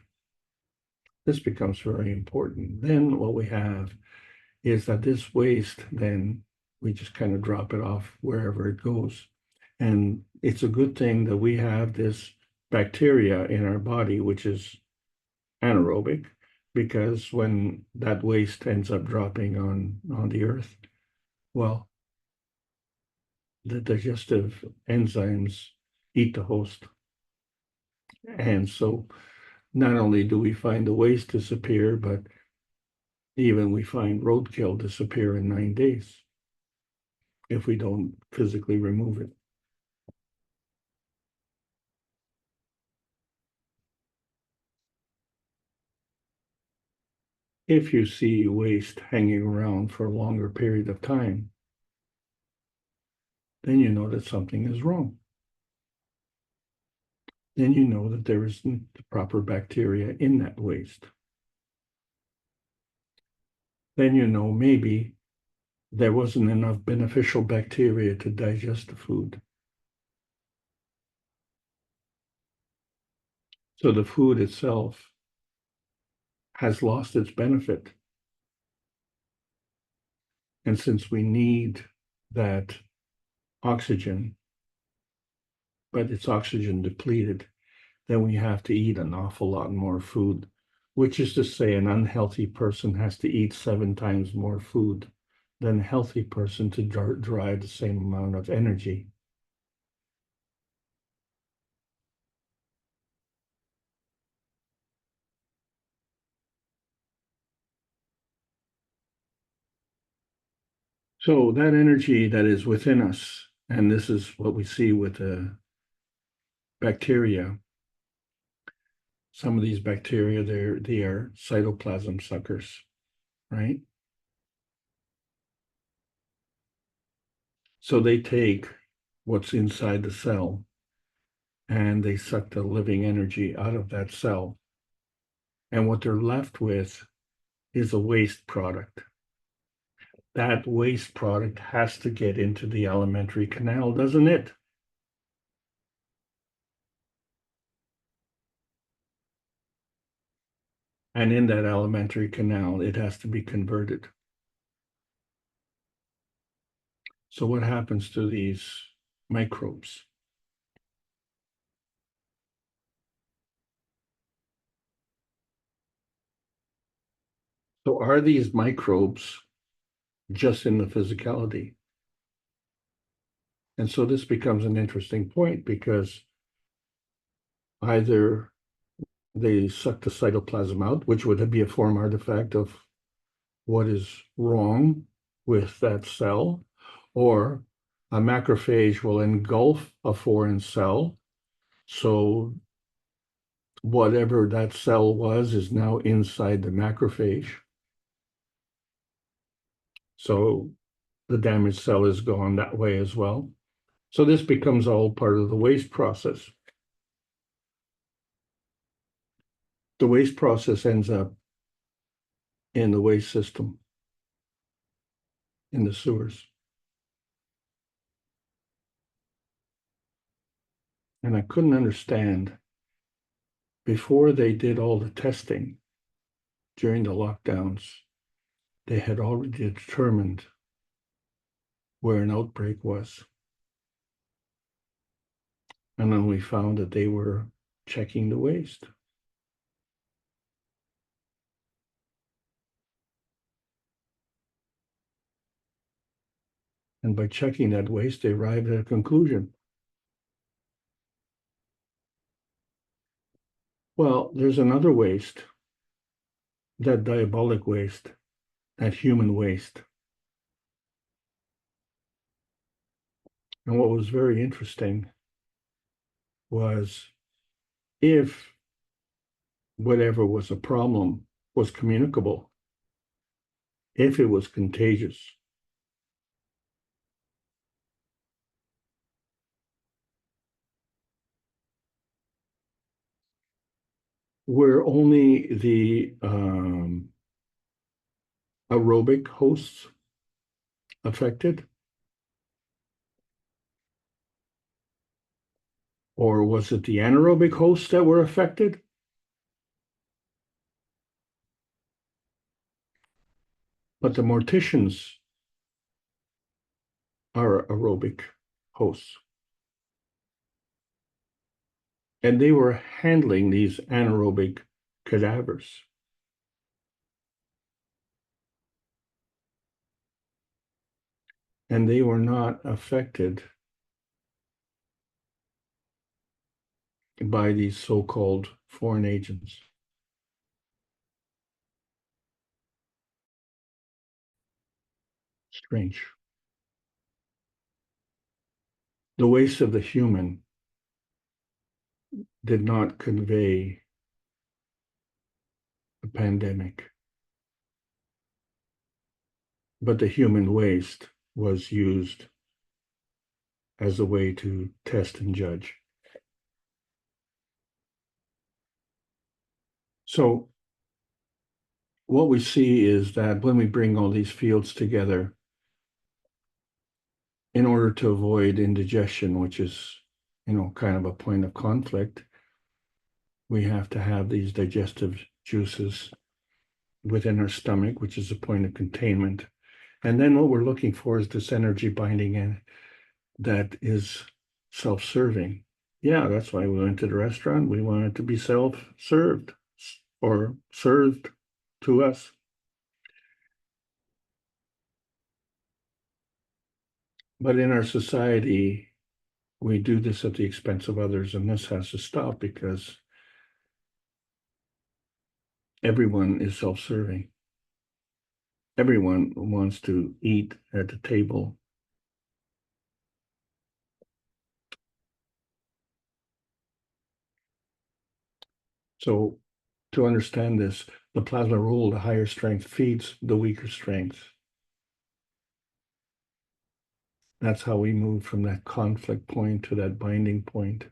This becomes very important. Then what we have is that this waste, then we just kind of drop it off wherever it goes. And it's a good thing that we have this bacteria in our body, which is anaerobic, because when that waste ends up dropping on the earth, well, the digestive enzymes eat the host. And so not only do we find the waste disappear, but even we find roadkill disappear in 9 days if we don't physically remove it. If you see waste hanging around for a longer period of time, then you know that something is wrong. Then you know that there isn't the proper bacteria in that waste. Then you know maybe there wasn't enough beneficial bacteria to digest the food. So the food itself has lost its benefit. And since we need that oxygen, but it's oxygen depleted, then we have to eat an awful lot more food, which is to say an unhealthy person has to eat 7 times more food than a healthy person to derive the same amount of energy. So that energy that is within us, and this is what we see with the bacteria. Some of these bacteria, they are cytoplasm suckers, right? So they take what's inside the cell and they suck the living energy out of that cell. And what they're left with is a waste product. That waste product has to get into the alimentary canal, doesn't it? And in that alimentary canal, it has to be converted. So what happens to these microbes? So are these microbes just in the physicality? And so this becomes an interesting point because either they suck the cytoplasm out, which would be a form artifact of what is wrong with that cell, or a macrophage will engulf a foreign cell. So whatever that cell was is now inside the macrophage. So the damaged cell is gone that way as well. So this becomes all part of the waste process. The waste process ends up in the waste system, in the sewers. And I couldn't understand, before they did all the testing during the lockdowns, they had already determined where an outbreak was. And then we found that they were checking the waste. And by checking that waste, they arrived at a conclusion. Well, there's another waste, that diabolic waste, that human waste. And what was very interesting was if whatever was a problem was communicable, if it was contagious, were only the aerobic hosts affected? Or was it the anaerobic hosts that were affected? But the morticians are aerobic hosts. And they were handling these anaerobic cadavers. And they were not affected by these so-called foreign agents. Strange. The waste of the human did not convey a pandemic, but the human waste was used as a way to test and judge. So what we see is that when we bring all these fields together, in order to avoid indigestion, which is, kind of a point of conflict, we have to have these digestive juices within our stomach, which is a point of containment. And then what we're looking for is this energy binding in that is self-serving. Yeah, that's why we went to the restaurant. We wanted to be self-served or served to us. But in our society, we do this at the expense of others, and this has to stop because everyone is self-serving. Everyone wants to eat at the table. So to understand this, the plasma rule, the higher strength feeds the weaker strength. That's how we move from that conflict point to that binding point.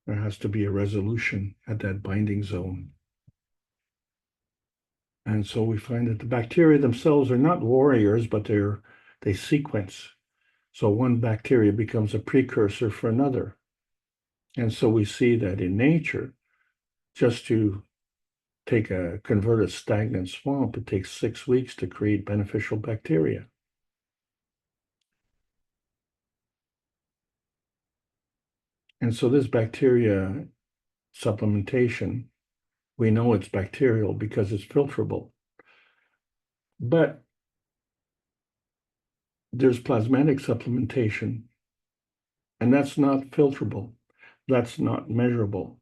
There has to be a resolution at that binding zone. And so we find that the bacteria themselves are not warriors, but they sequence. So one bacteria becomes a precursor for another. And so we see that in nature, just to convert a stagnant swamp, it takes 6 weeks to create beneficial bacteria. And so this bacteria supplementation, we know it's bacterial because it's filterable. But there's plasmatic supplementation, and that's not filterable. That's not measurable.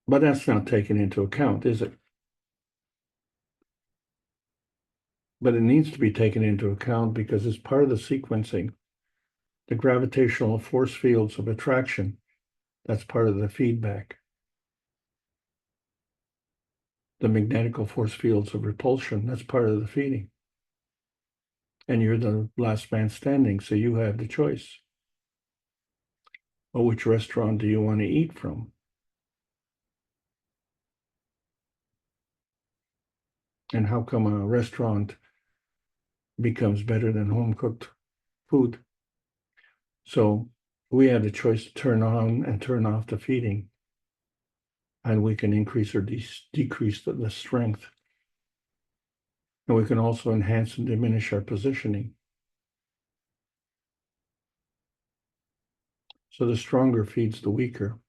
But that's not taken into account, is it? But it needs to be taken into account because it's part of the sequencing. The gravitational force fields of attraction, that's part of the feedback. The magnetical force fields of repulsion, that's part of the feeding. And you're the last man standing, so you have the choice. Well, which restaurant do you want to eat from? And how come a restaurant becomes better than home-cooked food? So we have the choice to turn on and turn off the feeding, and we can increase or decrease the strength. And we can also enhance and diminish our positioning. So the stronger feeds the weaker.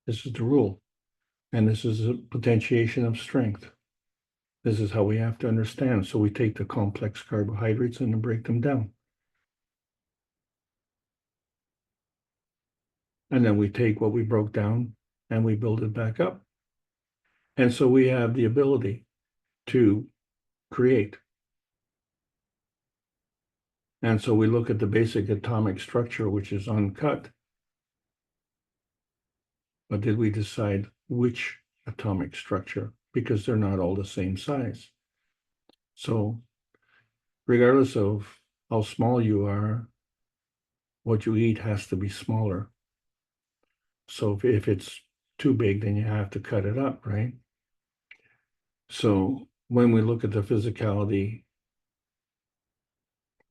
This is the rule. And this is a potentiation of strength. This is how we have to understand. So we take the complex carbohydrates and break them down. And then we take what we broke down and we build it back up. And so we have the ability to create. And so we look at the basic atomic structure, which is uncut. But did we decide which atomic structure? Because they're not all the same size. So regardless of how small you are, what you eat has to be smaller. So if it's too big, then you have to cut it up, right? So when we look at the physicality,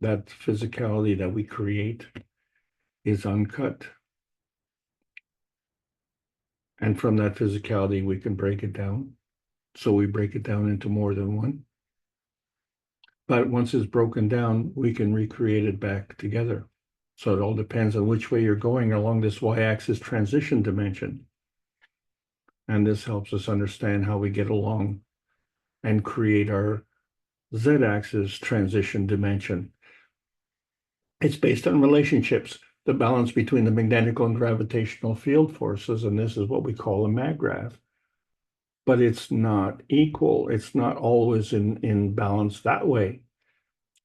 that physicality that we create is uncut. And from that physicality, we can break it down. So we break it down into more than one. But once it's broken down, we can recreate it back together. So it all depends on which way you're going along this y-axis transition dimension. And this helps us understand how we get along and create our z-axis transition dimension. It's based on relationships, the balance between the magnetic and gravitational field forces, and this is what we call a maggrav. But it's not equal. It's not always in balance that way.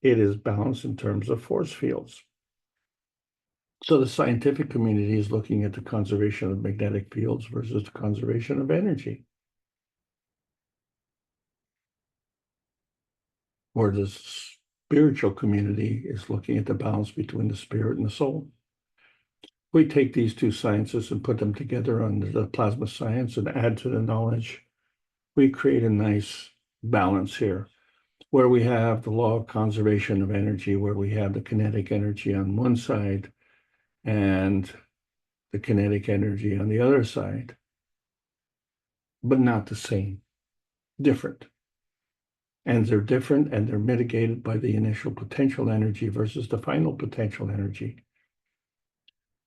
It is balanced in terms of force fields. So the scientific community is looking at the conservation of magnetic fields versus the conservation of energy. Or the spiritual community is looking at the balance between the spirit and the soul. We take these two sciences and put them together under the plasma science and add to the knowledge. We create a nice balance here. where we have the law of conservation of energy, where we have the kinetic energy on one side and the kinetic energy on the other side, but not the same, different. And they're different and they're mitigated by the initial potential energy versus the final potential energy.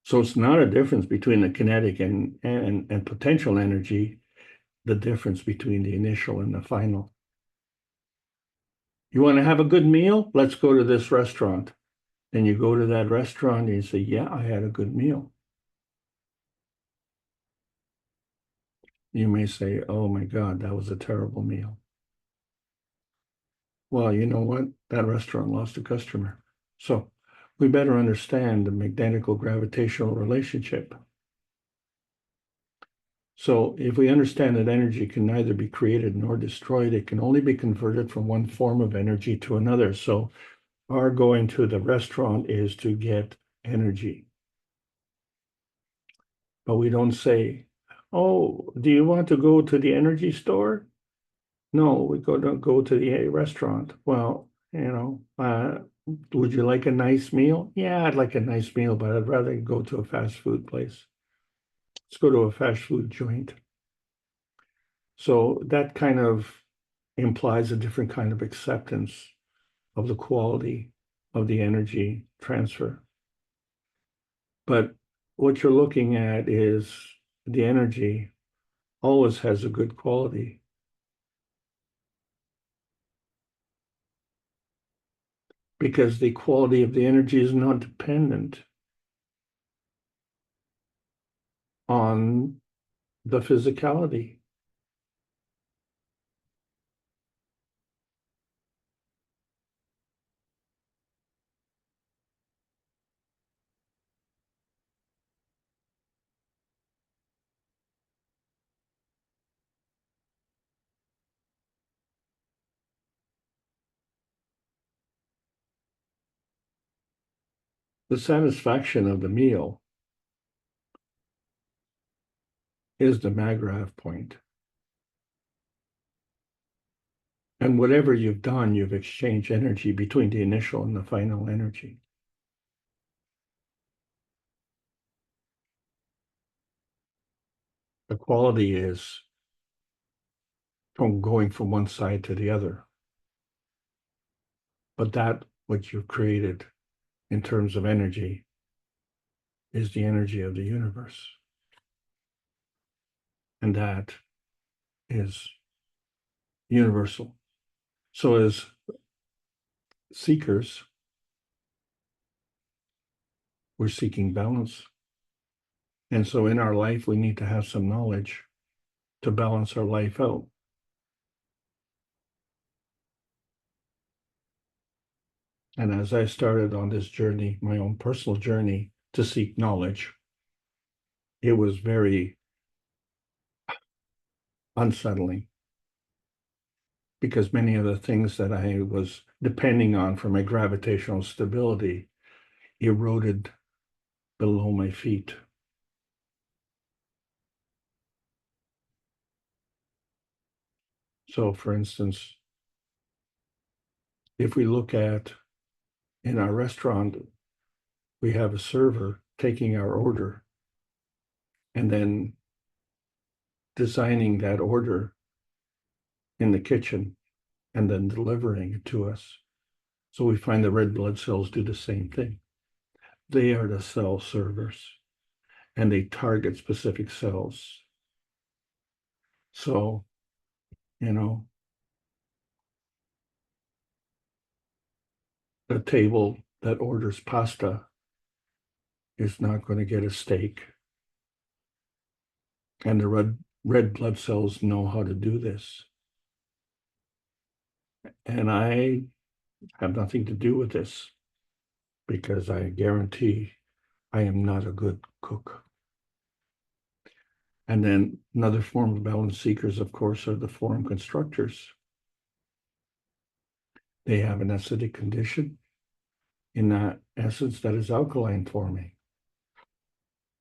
So it's not a difference between the kinetic and potential energy, the difference between the initial and the final. You want to have a good meal? Let's go to this restaurant. And you go to that restaurant and you say, yeah, I had a good meal. You may say, oh my God, that was a terrible meal. Well, you know what? That restaurant lost a customer. So we better understand the magnetical gravitational relationship. So if we understand that energy can neither be created nor destroyed, it can only be converted from one form of energy to another. So our going to the restaurant is to get energy. But we don't say, oh, do you want to go to the energy store? No, we don't go to the restaurant. Well, would you like a nice meal? Yeah, I'd like a nice meal, but I'd rather go to a fast food place. Let's go to a fast food joint. So that kind of implies a different kind of acceptance of the quality of the energy transfer. But what you're looking at is the energy always has a good quality. Because the quality of the energy is not dependent on the physicality. The satisfaction of the meal is the Magritte point. And whatever you've done, you've exchanged energy between the initial and the final energy. The quality is from going from one side to the other. But that what you've created in terms of energy is the energy of the universe. And that is universal. So as seekers, we're seeking balance. And so in our life, we need to have some knowledge to balance our life out. And as I started on this journey, my own personal journey to seek knowledge, it was very unsettling because many of the things that I was depending on for my gravitational stability eroded below my feet. So, for instance, if we look at in our restaurant, we have a server taking our order and then designing that order in the kitchen and then delivering it to us. So we find the red blood cells do the same thing. They are the cell servers and they target specific cells. So, the table that orders pasta is not going to get a steak. And the red blood cells know how to do this. And I have nothing to do with this because I guarantee I am not a good cook. And then another form of balance seekers, of course, are the form constructors. They have an acidic condition. In that essence, that is alkaline forming.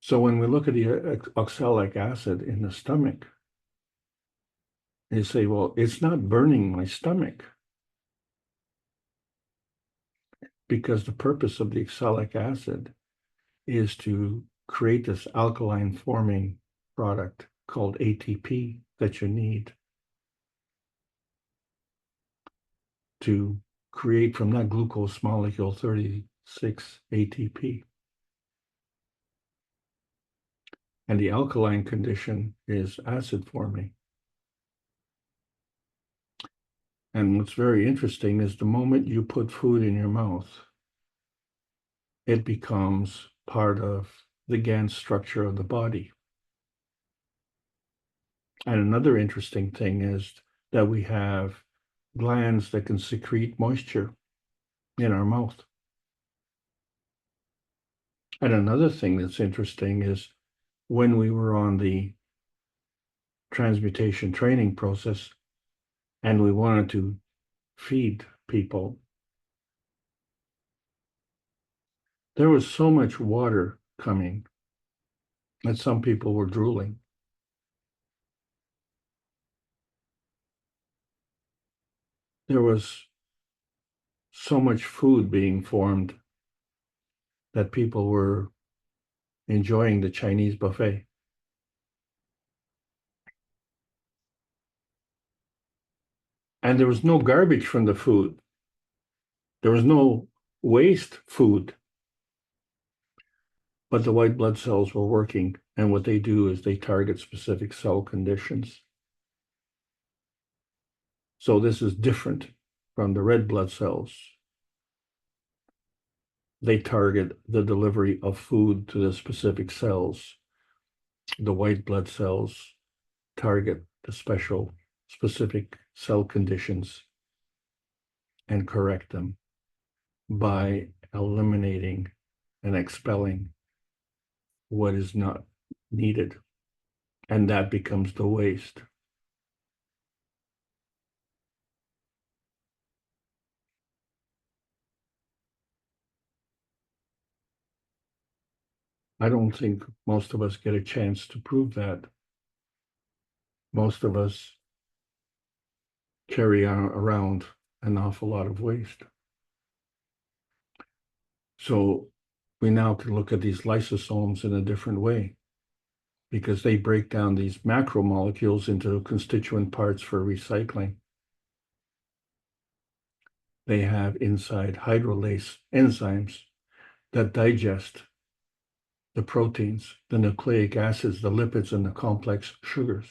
So when we look at the oxalic acid in the stomach, they say, well, it's not burning my stomach. because the purpose of the oxalic acid is to create this alkaline forming product called ATP that you need to create from that glucose molecule 36 ATP. And the alkaline condition is acid forming. And what's very interesting is the moment you put food in your mouth, it becomes part of the GANS structure of the body. And another interesting thing is that we have glands that can secrete moisture in our mouth. And another thing that's interesting is when we were on the transmutation training process and we wanted to feed people, there was so much water coming that some people were drooling. There was so much food being formed that people were enjoying the Chinese buffet. And there was no garbage from the food. There was no waste food. But the white blood cells were working, and what they do is they target specific cell conditions. So this is different from the red blood cells. They target the delivery of food to the specific cells. The white blood cells target the specific cell conditions and correct them by eliminating and expelling what is not needed. And that becomes the waste. I don't think most of us get a chance to prove that. Most of us carry around an awful lot of waste. So we now can look at these lysosomes in a different way because they break down these macromolecules into constituent parts for recycling. They have inside hydrolase enzymes that digest the proteins, the nucleic acids, the lipids, and the complex sugars.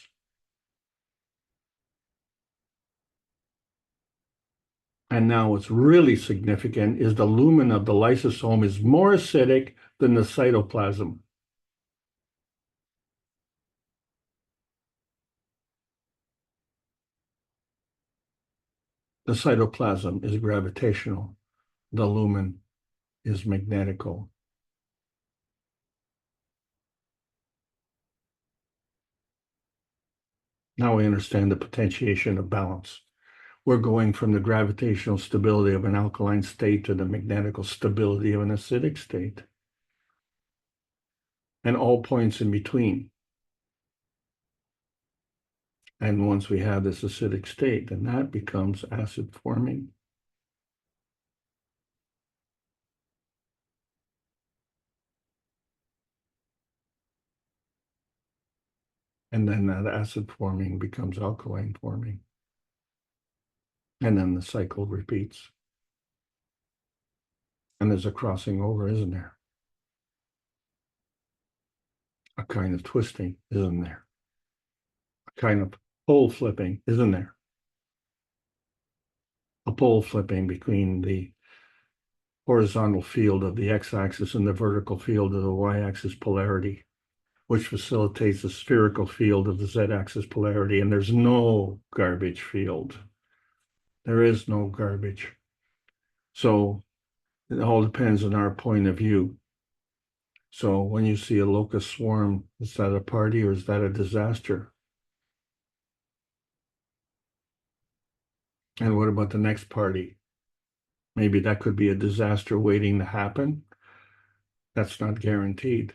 And now what's really significant is the lumen of the lysosome is more acidic than the cytoplasm. The cytoplasm is gravitational. The lumen is magnetical. Now we understand the potentiation of balance. We're going from the gravitational stability of an alkaline state to the magnetical stability of an acidic state, and all points in between. And once we have this acidic state, then that becomes acid forming. And then that acid forming becomes alkaline forming. And then the cycle repeats. And there's a crossing over, isn't there? A kind of twisting, isn't there? A kind of pole flipping, isn't there? A pole flipping between the horizontal field of the x-axis and the vertical field of the y-axis polarity, which facilitates the spherical field of the z-axis polarity. And there's no garbage field. There is no garbage. So it all depends on our point of view. So when you see a locust swarm, is that a party or is that a disaster? And what about the next party? Maybe that could be a disaster waiting to happen. That's not guaranteed.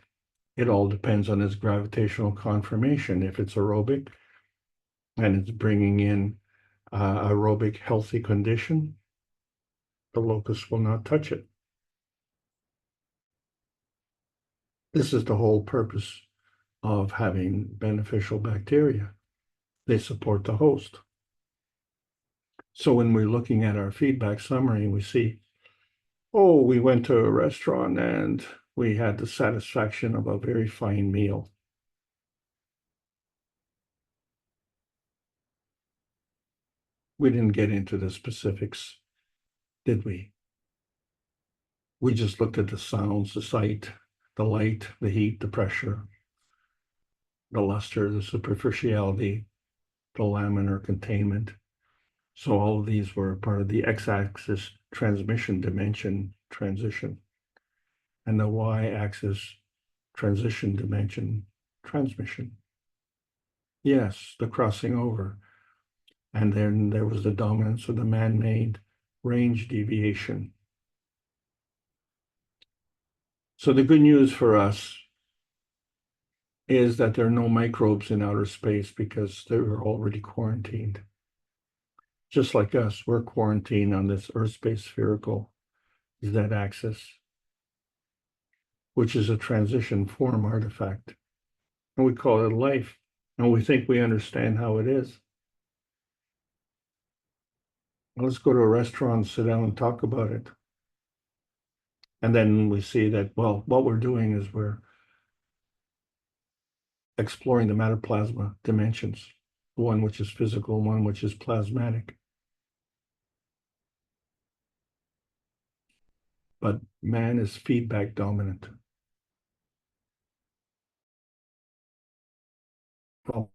It all depends on its gravitational conformation. If it's aerobic and it's bringing in aerobic healthy condition, the locust will not touch it. This is the whole purpose of having beneficial bacteria. They support the host. So when we're looking at our feedback summary, we see, oh, we went to a restaurant and we had the satisfaction of a very fine meal. We didn't get into the specifics, did we? We just looked at the sounds, the sight, the light, the heat, the pressure, the luster, the superficiality, the laminar containment. So all of these were part of the x-axis transmission dimension transition, and the y-axis transition dimension transmission. Yes, the crossing over. And then there was the dominance of the man-made range deviation. So the good news for us is that there are no microbes in outer space because they were already quarantined. Just like us, we're quarantined on this Earth space spherical z-axis, which is a transition form artifact. And we call it life. And we think we understand how it is. Let's go to a restaurant, sit down and talk about it. And then we see that, well, what we're doing is we're exploring the matter plasma dimensions, one which is physical, one which is plasmatic. But man is feedback dominant. Well,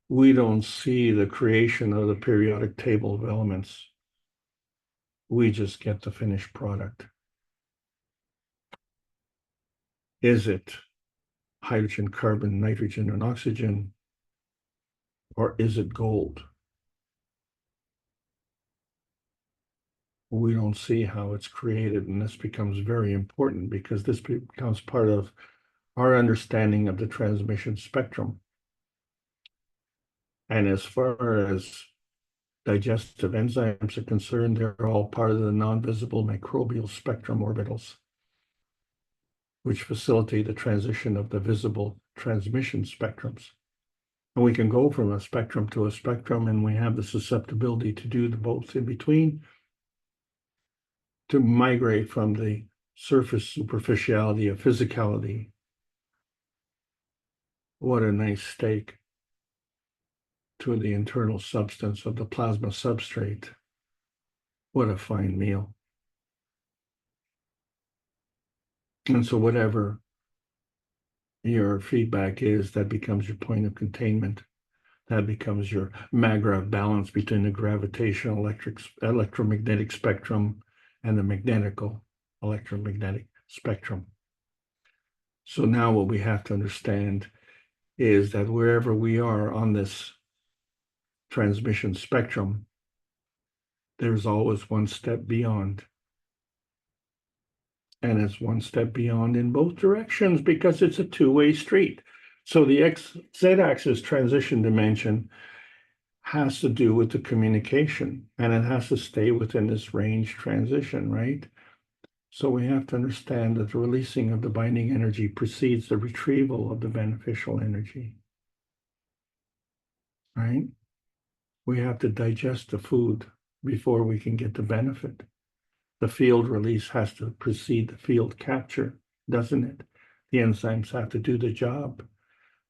we don't see the creation of the periodic table of elements. We just get the finished product. Is it hydrogen, carbon, nitrogen, and oxygen? Or is it gold? We don't see how it's created, and this becomes very important because this becomes part of our understanding of the transmission spectrum. And as far as digestive enzymes are concerned, they're all part of the non-visible microbial spectrum orbitals, which facilitate the transition of the visible transmission spectrums. And we can go from a spectrum to a spectrum, and we have the susceptibility to do the both in between, to migrate from the surface superficiality of physicality. What a nice steak, to the internal substance of the plasma substrate. What a fine meal. And so whatever your feedback is, that becomes your point of containment. That becomes your Magravity balance between the gravitational electromagnetic spectrum and the magnetical electromagnetic spectrum. So now what we have to understand is that wherever we are on this transmission spectrum, there's always one step beyond. And it's one step beyond in both directions because it's a two-way street. So the z-axis transition dimension has to do with the communication, and it has to stay within this range transition, right? So we have to understand that the releasing of the binding energy precedes the retrieval of the beneficial energy, right? We have to digest the food before we can get the benefit. The field release has to precede the field capture, doesn't it? The enzymes have to do the job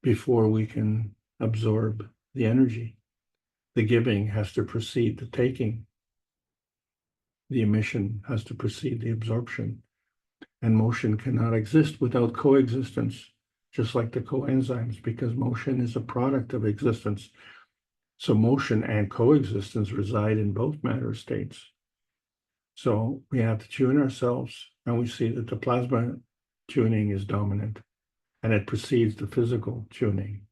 before we can absorb the energy. The giving has to precede the taking. The emission has to precede the absorption. And motion cannot exist without coexistence, just like the coenzymes, because motion is a product of existence. So motion and coexistence reside in both matter states. So we have to tune ourselves, and we see that the plasma tuning is dominant, and it precedes the physical tuning.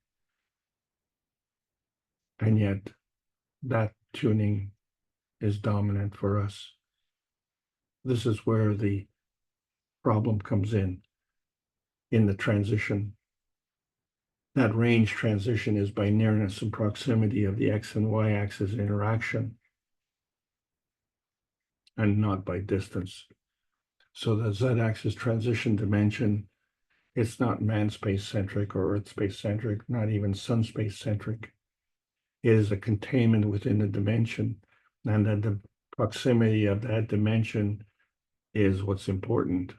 And yet that tuning is dominant for us. This is where the problem comes in the transition. That range transition is by nearness and proximity of the X and Y axis interaction, and not by distance. So the Z-axis transition dimension, it's not man space centric or Earth space centric, not even sun space centric. It is a containment within the dimension, and that the proximity of that dimension is what's important.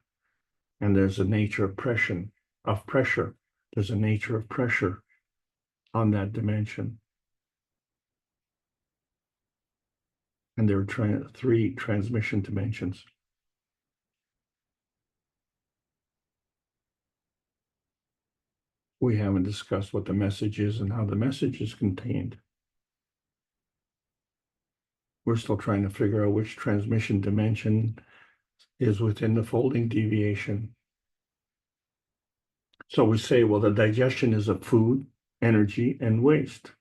And there's a nature of pressure. There's a nature of pressure on that dimension. And there are three transmission dimensions. We haven't discussed what the message is and how the message is contained. We're still trying to figure out which transmission dimension is within the folding deviation. So we say, well, the digestion is of food, energy, and waste.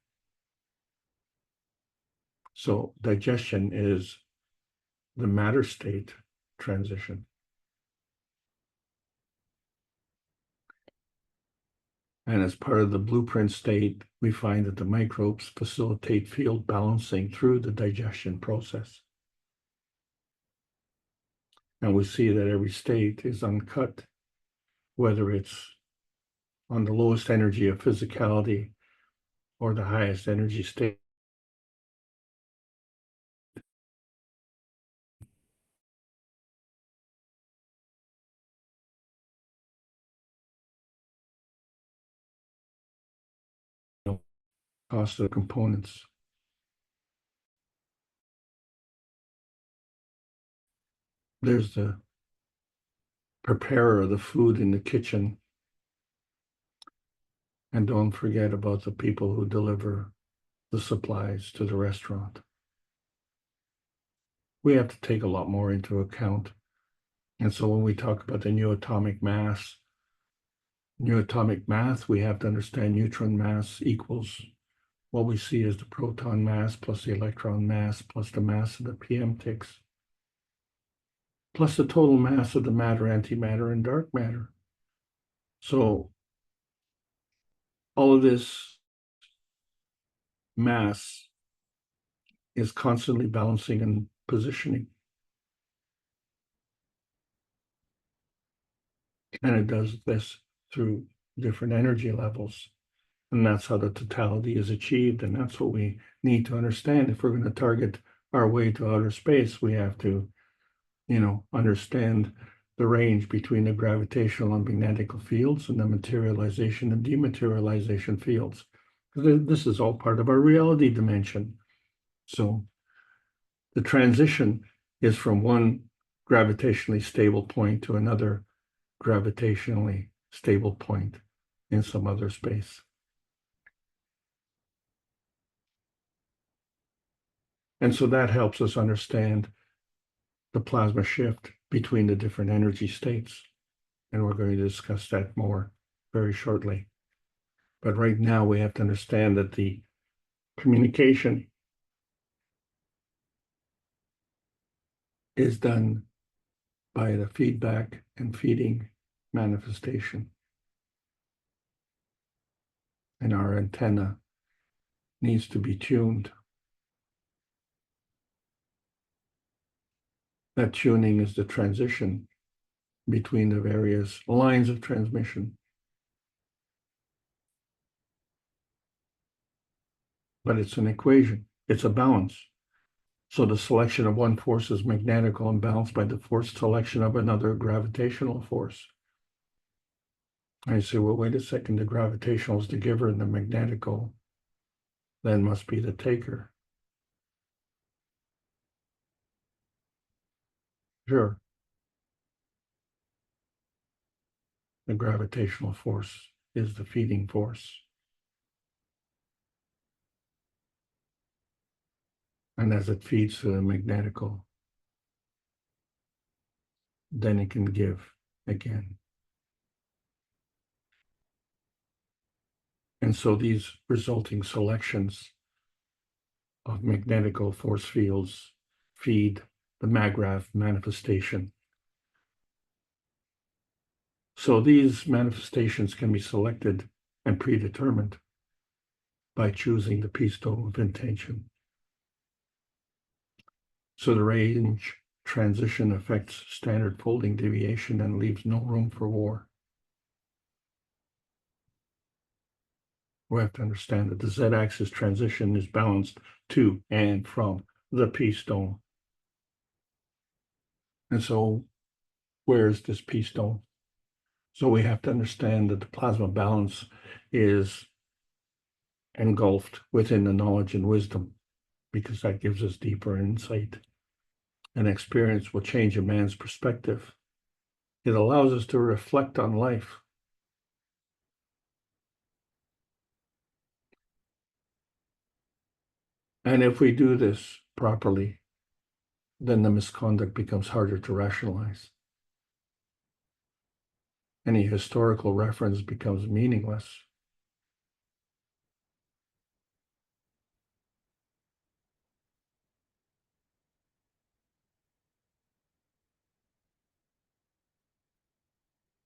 So digestion is the matter state transition. And as part of the blueprint state, we find that the microbes facilitate field balancing through the digestion process. And we see that every state is uncut, whether it's on the lowest energy of physicality or the highest energy state. Cost of the components. There's the preparer of the food in the kitchen. And don't forget about the people who deliver the supplies to the restaurant. We have to take a lot more into account. And so when we talk about the new atomic mass, we have to understand neutron mass equals what we see as the proton mass plus the electron mass plus the mass of the PM ticks, plus the total mass of the matter, antimatter, and dark matter. So all of this mass is constantly balancing and positioning. And it does this through different energy levels. And that's how the totality is achieved. And that's what we need to understand. If we're going to target our way to outer space, we have to, understand the range between the gravitational and magnetical fields and the materialization and dematerialization fields. This is all part of our reality dimension. So the transition is from one gravitationally stable point to another gravitationally stable point in some other space. And so that helps us understand the plasma shift between the different energy states. And we're going to discuss that more very shortly. But right now we have to understand that the communication is done by the feedback and feeding manifestation. And our antenna needs to be tuned. That tuning is the transition between the various lines of transmission. But it's an equation, it's a balance. So the selection of one force is magnetical and balanced by the forced selection of another gravitational force. I say, well, wait a second, the gravitational is the giver and the magnetical then must be the taker. Sure. The gravitational force is the feeding force. And as it feeds to the magnetical, then it can give again. And so these resulting selections of magnetical force fields feed the maggrav manifestation. So these manifestations can be selected and predetermined by choosing the peace dome of intention. So the range transition affects standard folding deviation and leaves no room for war. We have to understand that the Z-axis transition is balanced to and from the peace dome. And so where is this peace dome? So we have to understand that the plasma balance is engulfed within the knowledge and wisdom, because that gives us deeper insight. And experience will change a man's perspective. It allows us to reflect on life. And if we do this properly, then the misconduct becomes harder to rationalize. Any historical reference becomes meaningless.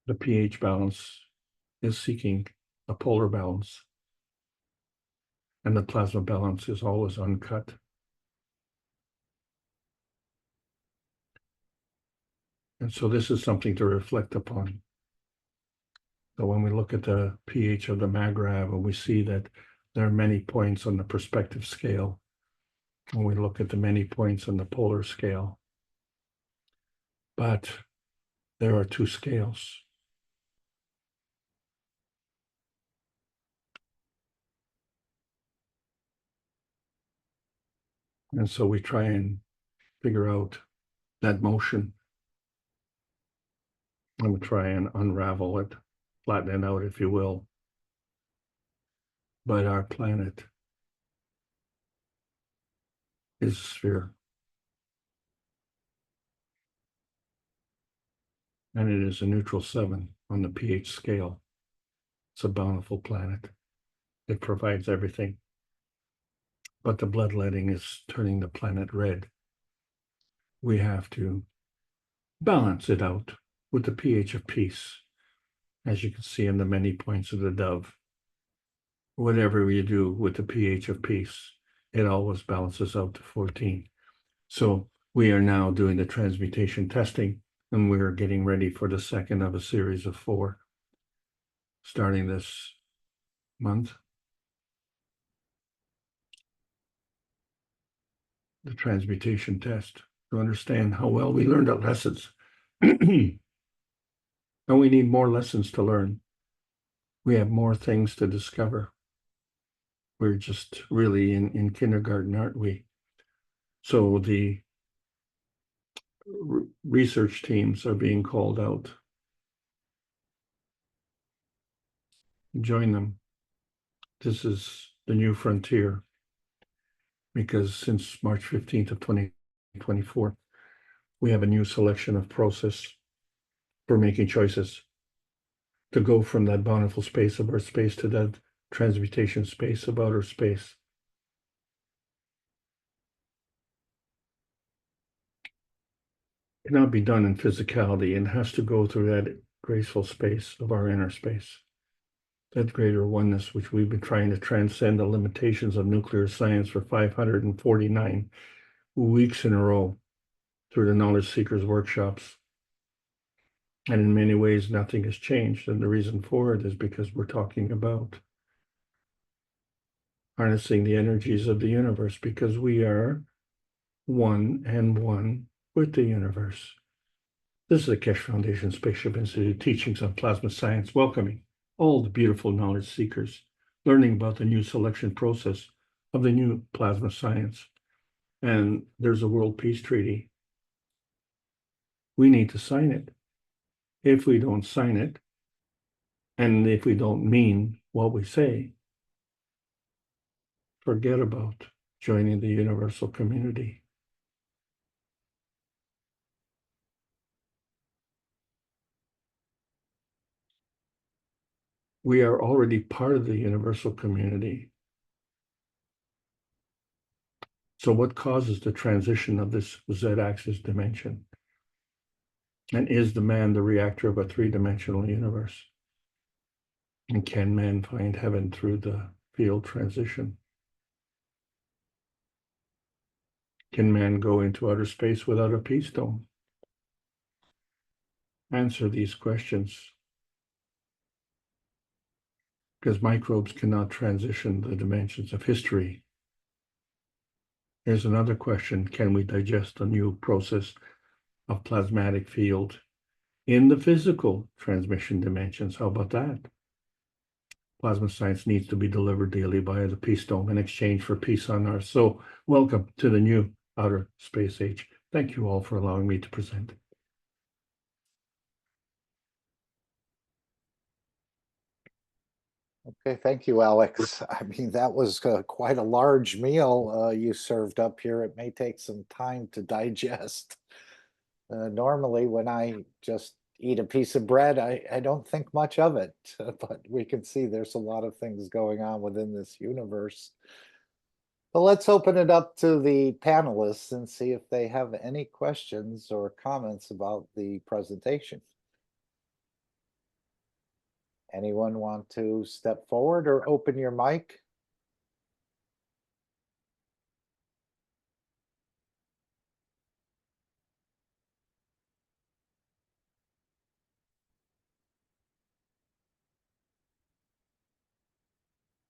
The pH balance is seeking a polar balance, and the plasma balance is always uncut. And so this is something to reflect upon. So when we look at the pH of the magrav, and we see that there are many points on the perspective scale, when we look at the many points on the polar scale, but there are two scales. And so we try and figure out that motion, and we try and unravel it, flatten it out, if you will. But our planet is a sphere. And it is a neutral 7 on the pH scale. It's a bountiful planet. It provides everything. But the bloodletting is turning the planet red. We have to balance it out with the pH of peace, as you can see in the many points of the dove. Whatever you do with the pH of peace, it always balances out to 14. So we are now doing the transmutation testing, and we're getting ready for the second of a series of 4, starting this month. The transmutation test to understand how well we learned our lessons. And we need more lessons to learn. We have more things to discover. We're just really in kindergarten, aren't we? So the research teams are being called out. Join them. This is the new frontier, because since March 15th of 2024, we have a new selection of process for making choices to go from that bountiful space of our space to that transmutation space of outer space. It cannot be done in physicality, and has to go through that graceful space of our inner space, that greater oneness which we've been trying to transcend the limitations of nuclear science for 549 weeks in a row through the Knowledge Seekers workshops. And in many ways, nothing has changed. And the reason for it is because we're talking about harnessing the energies of the universe, because we are one and one with the universe. This is the Keshe Foundation Spaceship Institute teachings on plasma science, welcoming all the beautiful knowledge seekers, learning about the new selection process of the new plasma science. And there's a World Peace Treaty. We need to sign it. If we don't sign it, and if we don't mean what we say, forget about joining the universal community. We are already part of the universal community. So what causes the transition of this Z-axis dimension? And is the man the reactor of a 3-dimensional universe? And can man find heaven through the field transition? Can man go into outer space without a peace dome? Answer these questions, because microbes cannot transition the dimensions of history. Here's another question. Can we digest a new process of plasmatic field in the physical transmission dimensions? How about that? Plasma science needs to be delivered daily via the peace dome in exchange for peace on Earth. So welcome to the new outer space age. Thank you all for allowing me to present. Okay, thank you, Alex. I mean, that was quite a large meal you served up here. It may take some time to digest. Normally, when I just eat a piece of bread, I don't think much of it, but we can see there's a lot of things going on within this universe. But let's open it up to the panelists and see if they have any questions or comments about the presentation. Anyone want to step forward or open your mic?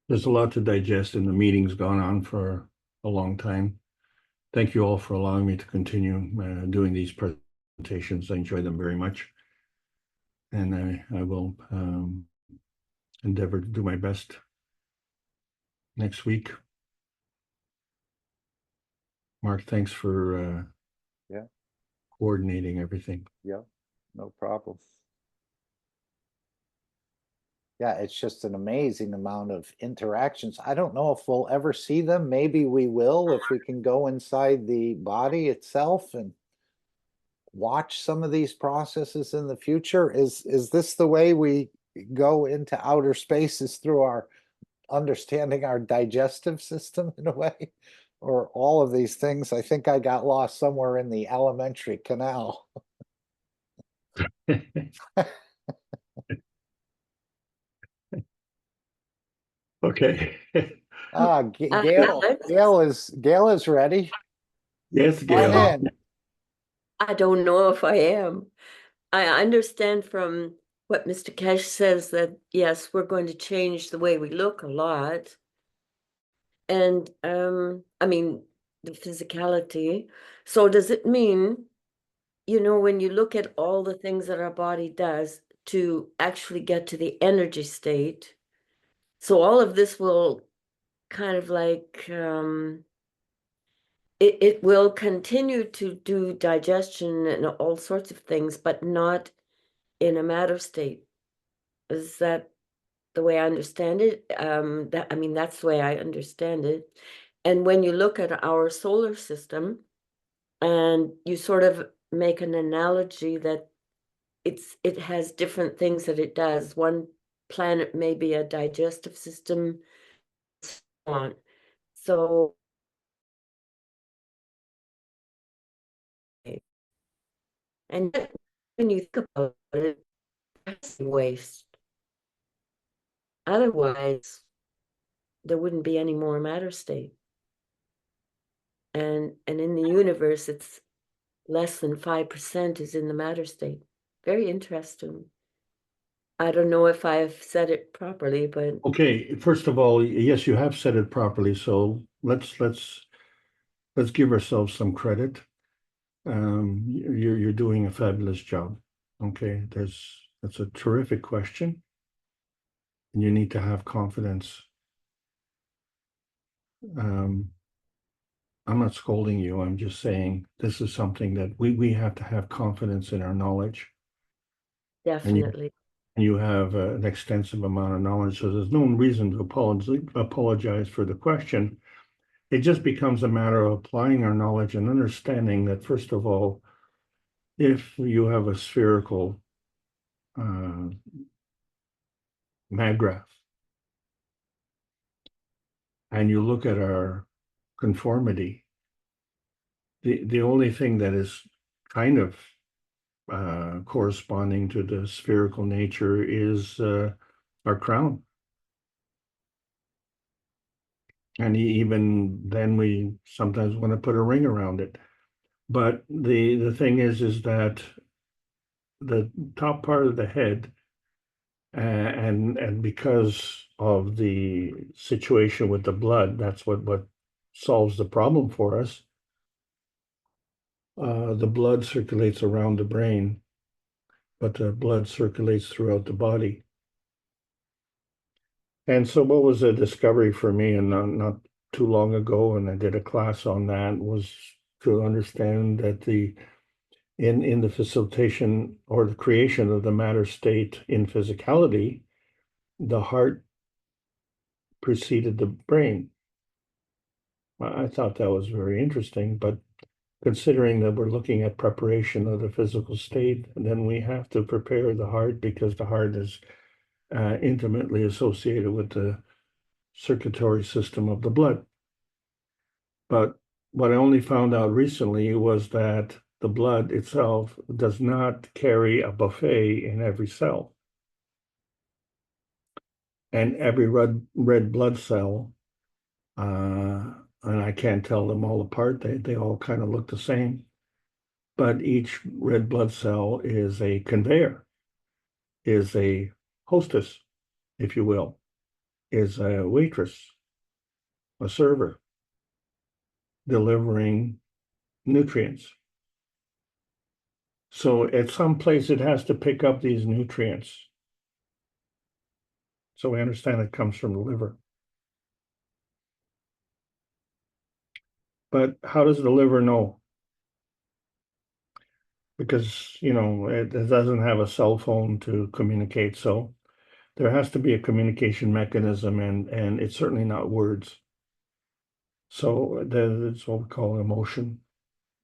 There's a lot to digest, and the meeting's gone on for a long time. Thank you all for allowing me to continue doing these presentations. I enjoy them very much. And I will endeavor to do my best next week. Mark, thanks for Yeah. coordinating everything. Yeah, no problem. Yeah, it's just an amazing amount of interactions. I don't know if we'll ever see them. Maybe we will if we can go inside the body itself and watch some of these processes in the future. Is this the way we go into outer spaces, through our understanding our digestive system in a way? Or all of these things? I think I got lost somewhere in the alimentary canal. Okay. Gail is ready. Yes, Come on Gail. in. I don't know if I am. I understand from what Mr. Cash says that, yes, we're going to change the way we look a lot. And I mean, the physicality. So does it mean, you know, when you look at all the things that our body does to actually get to the energy state, so all of this will kind of like it will continue to do digestion and all sorts of things, but not in a matter state. Is that the way I understand it? I mean, that's the way I understand it. And when you look at our solar system and you sort of make an analogy that it has different things that it does. One planet may be a digestive system, so on. So and yet, when you think about it, that's waste. Otherwise, there wouldn't be any more matter state. And in the universe, it's less than 5% is in the matter state. Very interesting. I don't know if I've said it properly, but Okay, first of all, yes, you have said it properly. So let's give ourselves some credit. You're doing a fabulous job. Okay, that's a terrific question, and you need to have confidence. I'm not scolding you. I'm just saying this is something that we have to have confidence in our knowledge. definitely. And you have an extensive amount of knowledge, so there's no reason to apologize for the question. It just becomes a matter of applying our knowledge and understanding that, first of all, if you have a spherical mag graph and you look at our conformity, the only thing that is kind of corresponding to the spherical nature is our crown. And even then we sometimes want to put a ring around it. But the thing is that the top part of the head, and because of the situation with the blood, that's what solves the problem for us. The blood circulates around the brain, but the blood circulates throughout the body. And so what was a discovery for me, and not too long ago, and I did a class on that, was to understand that in the facilitation or the creation of the matter state in physicality, the heart preceded the brain. I thought that was very interesting, but considering that we're looking at preparation of the physical state, then we have to prepare the heart, because the heart is intimately associated with the circulatory system of the blood. But what I only found out recently was that the blood itself does not carry a buffet in every cell. And every red blood cell, and I can't tell them all apart, they all kind of look the same, but each red blood cell is a conveyor, is a hostess, if you will, is a waitress, a server, delivering nutrients. So at some place it has to pick up these nutrients. So we understand it comes from the liver. But how does the liver know? Because, it doesn't have a cell phone to communicate. So there has to be a communication mechanism, and it's certainly not words. So that's what we call emotion.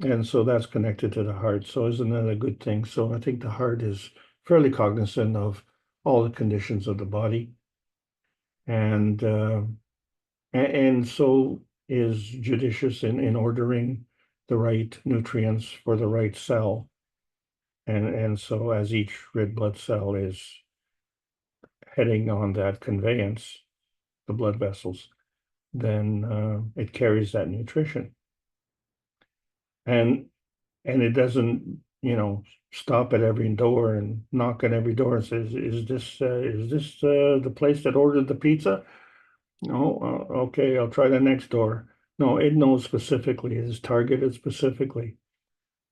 And so that's connected to the heart. So isn't that a good thing? So I think the heart is fairly cognizant of all the conditions of the body. And so is judicious in ordering the right nutrients for the right cell. And so as each red blood cell is heading on that conveyance, the blood vessels, then it carries that nutrition. And it doesn't, stop at every door and knock at every door and says, is this the place that ordered the pizza? No, okay, I'll try the next door. No, it knows specifically, it is targeted specifically.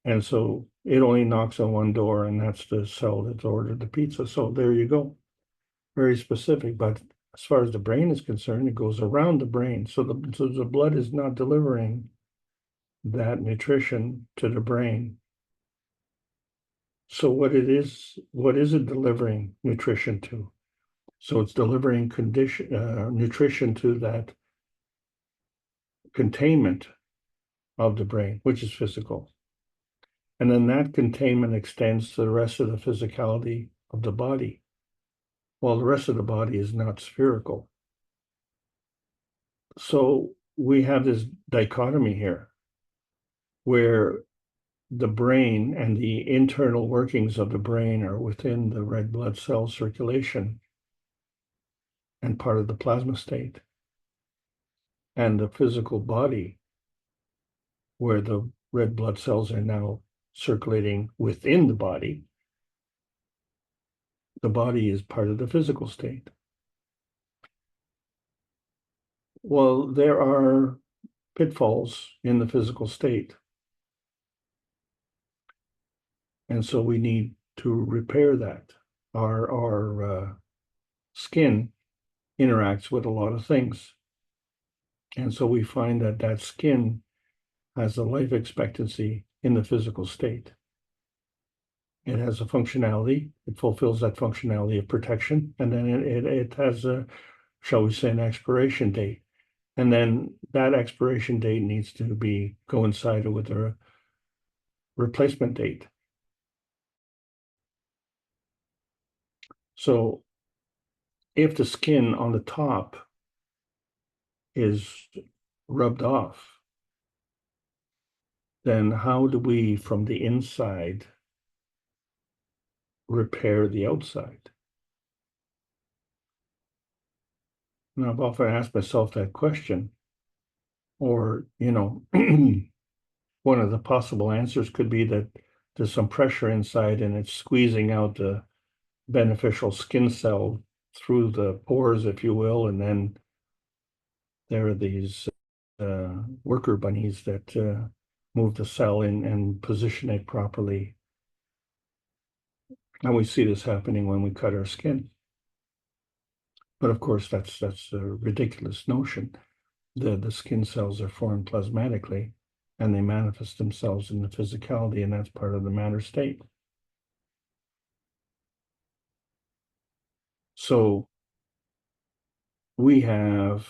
And so it only knocks on one door, and that's the cell that's ordered the pizza. So there you go. Very specific. But as far as the brain is concerned, it goes around the brain. So the blood is not delivering that nutrition to the brain. So what is it delivering nutrition to? So it's delivering nutrition to that containment of the brain, which is physical. And then that containment extends to the rest of the physicality of the body, while the rest of the body is not spherical. So we have this dichotomy here, where the brain and the internal workings of the brain are within the red blood cell circulation and part of the plasma state. And the physical body, where the red blood cells are now circulating within the body is part of the physical state. Well, there are pitfalls in the physical state. And so we need to repair that. Our skin interacts with a lot of things. And so we find that skin has a life expectancy in the physical state. It has a functionality. It fulfills that functionality of protection. And then it has a, shall we say, an expiration date. And then that expiration date needs to be coincided with a replacement date. So if the skin on the top is rubbed off, then how do we, from the inside, repair the outside? And I've often asked myself that question. Or, one of the possible answers could be that there's some pressure inside and it's squeezing out the beneficial skin cell through the pores, if you will, and then there are these worker bunnies that move the cell in and position it properly. And we see this happening when we cut our skin. But of course, that's a ridiculous notion. The skin cells are formed plasmatically, and they manifest themselves in the physicality, and that's part of the matter state. So we have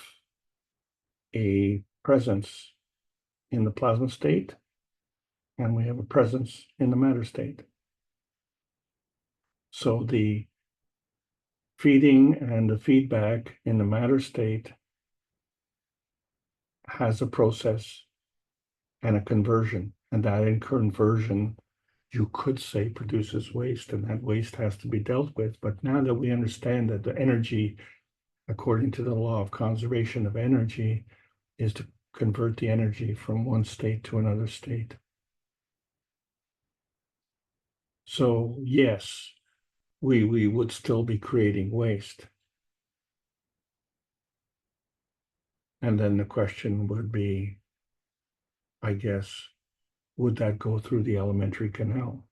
a presence in the plasma state, and we have a presence in the matter state. So the feeding and the feedback in the matter state has a process and a conversion, and that in conversion, you could say, produces waste, and that waste has to be dealt with. But now that we understand that the energy, according to the law of conservation of energy, is to convert the energy from one state to another state. So yes, we would still be creating waste. And then the question would be, I guess, would that go through the alimentary canal?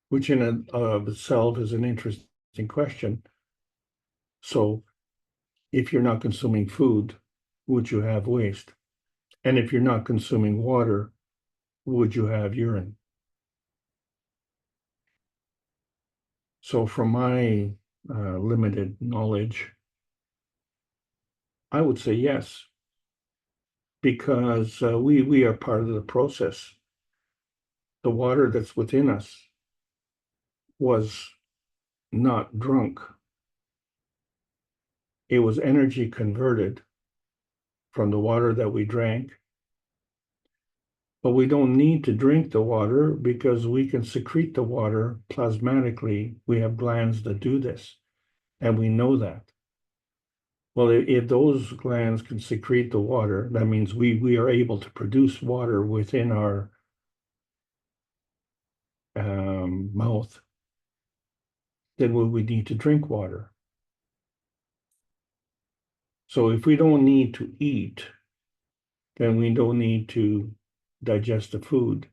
Which in and of itself is an interesting question. So if you're not consuming food, would you have waste? And if you're not consuming water, would you have urine? So from my limited knowledge, I would say yes, because we are part of the process. The water that's within us was not drunk. It was energy converted from the water that we drank. But we don't need to drink the water because we can secrete the water plasmatically. We have glands that do this, and we know that. Well, if those glands can secrete the water, that means we are able to produce water within our mouth. Then will we need to drink water? So if we don't need to eat, then we don't need to digest the food.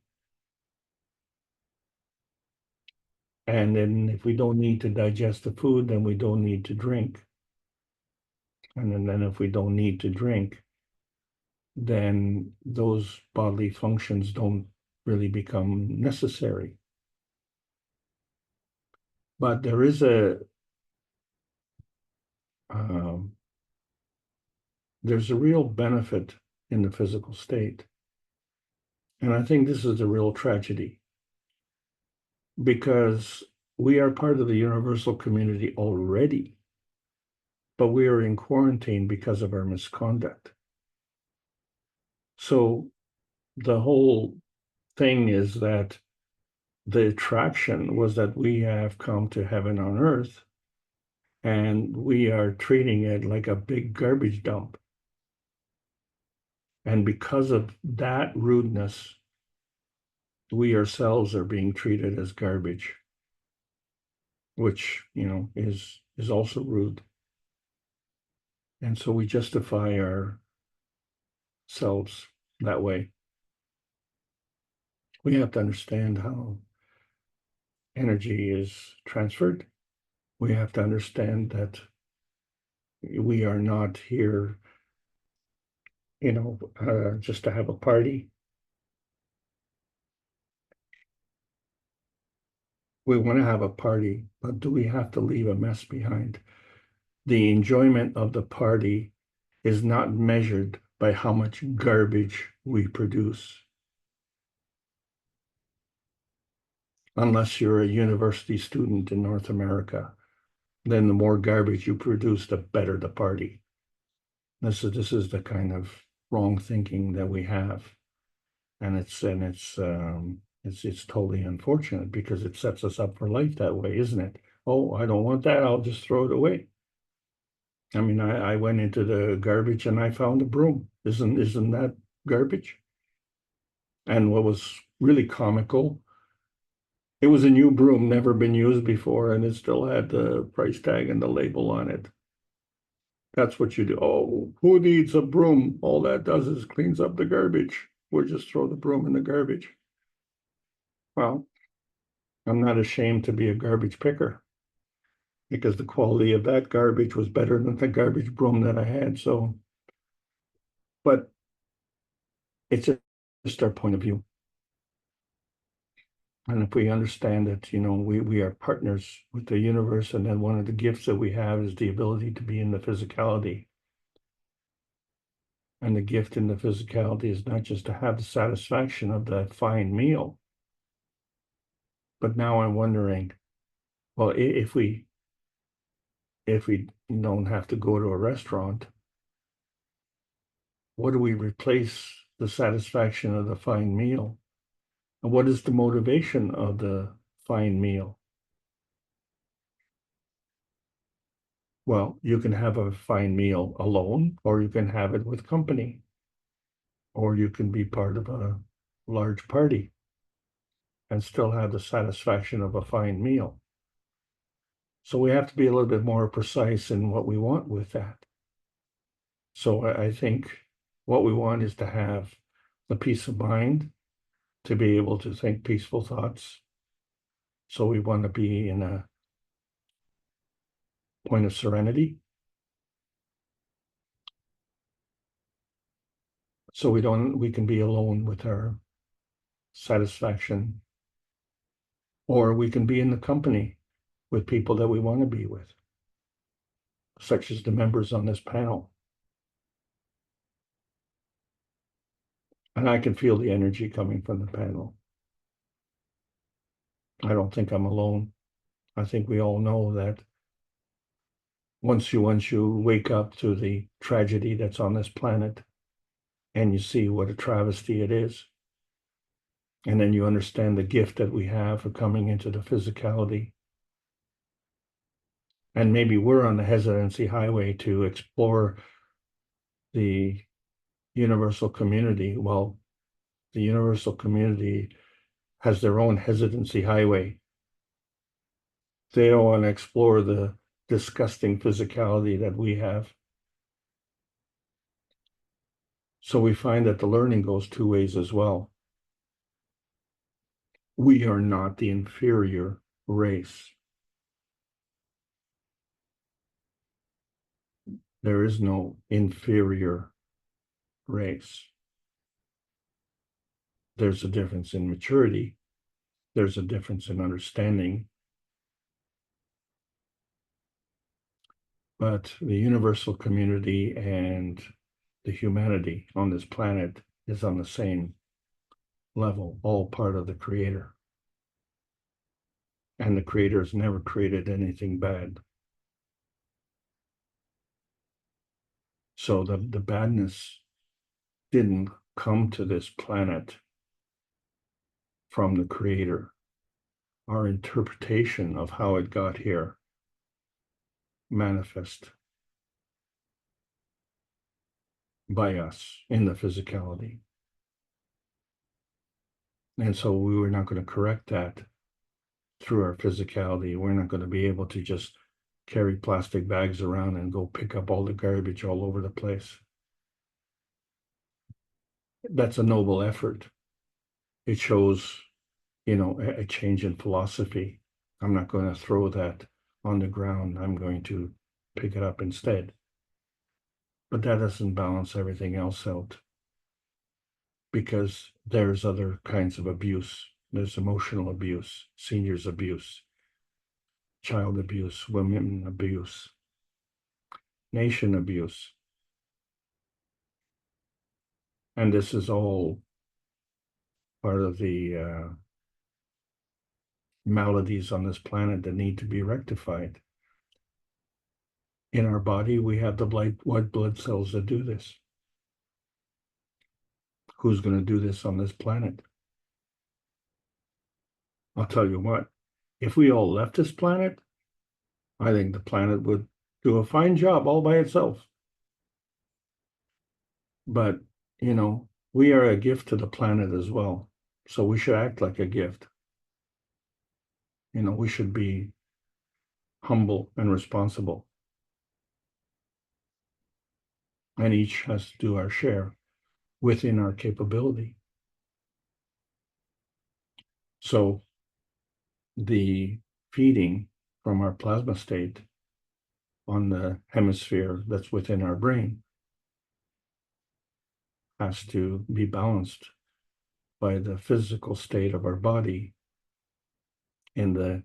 And then if we don't need to digest the food, then we don't need to drink. And then if we don't need to drink, then those bodily functions don't really become necessary. But there is there's a real benefit in the physical state. And I think this is a real tragedy, because we are part of the universal community already, but we are in quarantine because of our misconduct. So the whole thing is that the attraction was that we have come to heaven on earth, and we are treating it like a big garbage dump. And because of that rudeness, we ourselves are being treated as garbage, which, is also rude. And so we justify ourselves that way. We have to understand how energy is transferred. We have to understand that we are not here, just to have a party. We want to have a party, but do we have to leave a mess behind? The enjoyment of the party is not measured by how much garbage we produce. Unless you're a university student in North America, then the more garbage you produce, the better the party. This is the kind of wrong thinking that we have, and it's totally unfortunate, because it sets us up for life that way, isn't it? Oh, I don't want that. I'll just throw it away. I mean, I went into the garbage and I found a broom. Isn't that garbage? And what was really comical, it was a new broom, never been used before, and it still had the price tag and the label on it. That's what you do. Oh, who needs a broom? All that does is cleans up the garbage. We'll just throw the broom in the garbage. Well, I'm not ashamed to be a garbage picker because the quality of that garbage was better than the garbage broom that I had. So, but it's just our point of view. And if we understand that, we are partners with the universe, and then one of the gifts that we have is the ability to be in the physicality. And the gift in the physicality is not just to have the satisfaction of that fine meal, but now I'm wondering, well, if we don't have to go to a restaurant, what do we replace the satisfaction of the fine meal? And what is the motivation of the fine meal? Well, you can have a fine meal alone, or you can have it with company, or you can be part of a large party and still have the satisfaction of a fine meal. So we have to be a little bit more precise in what we want with that. So I think what we want is to have the peace of mind, to be able to think peaceful thoughts. So we want to be in a point of serenity. So we can be alone with our satisfaction, or we can be in the company with people that we want to be with, such as the members on this panel. And I can feel the energy coming from the panel. I don't think I'm alone. I think we all know that once you wake up to the tragedy that's on this planet, and you see what a travesty it is, and then you understand the gift that we have for coming into the physicality. And maybe we're on the hesitancy highway to explore the universal community. Well, the universal community has their own hesitancy highway. They don't want to explore the disgusting physicality that we have. So we find that the learning goes two ways as well. We are not the inferior race. There is no inferior race. There's a difference in maturity. There's a difference in understanding. But the universal community and the humanity on this planet is on the same level, all part of the Creator. And the Creator has never created anything bad. So the badness didn't come to this planet from the Creator. Our interpretation of how it got here manifest by us in the physicality. And so we were not going to correct that through our physicality. We're not going to be able to just carry plastic bags around and go pick up all the garbage all over the place. That's a noble effort. It shows, a change in philosophy. I'm not going to throw that on the ground. I'm going to pick it up instead. But that doesn't balance everything else out, because there's other kinds of abuse. There's emotional abuse, seniors abuse, child abuse, women abuse, nation abuse. And this is all part of the maladies on this planet that need to be rectified. In our body, we have the white blood cells that do this. Who's going to do this on this planet? I'll tell you what, if we all left this planet, I think the planet would do a fine job all by itself. But, you know, we are a gift to the planet as well. So we should act like a gift. You know, we should be humble and responsible. And each has to do our share within our capability. So the feeding from our plasma state on the hemisphere that's within our brain has to be balanced by the physical state of our body in the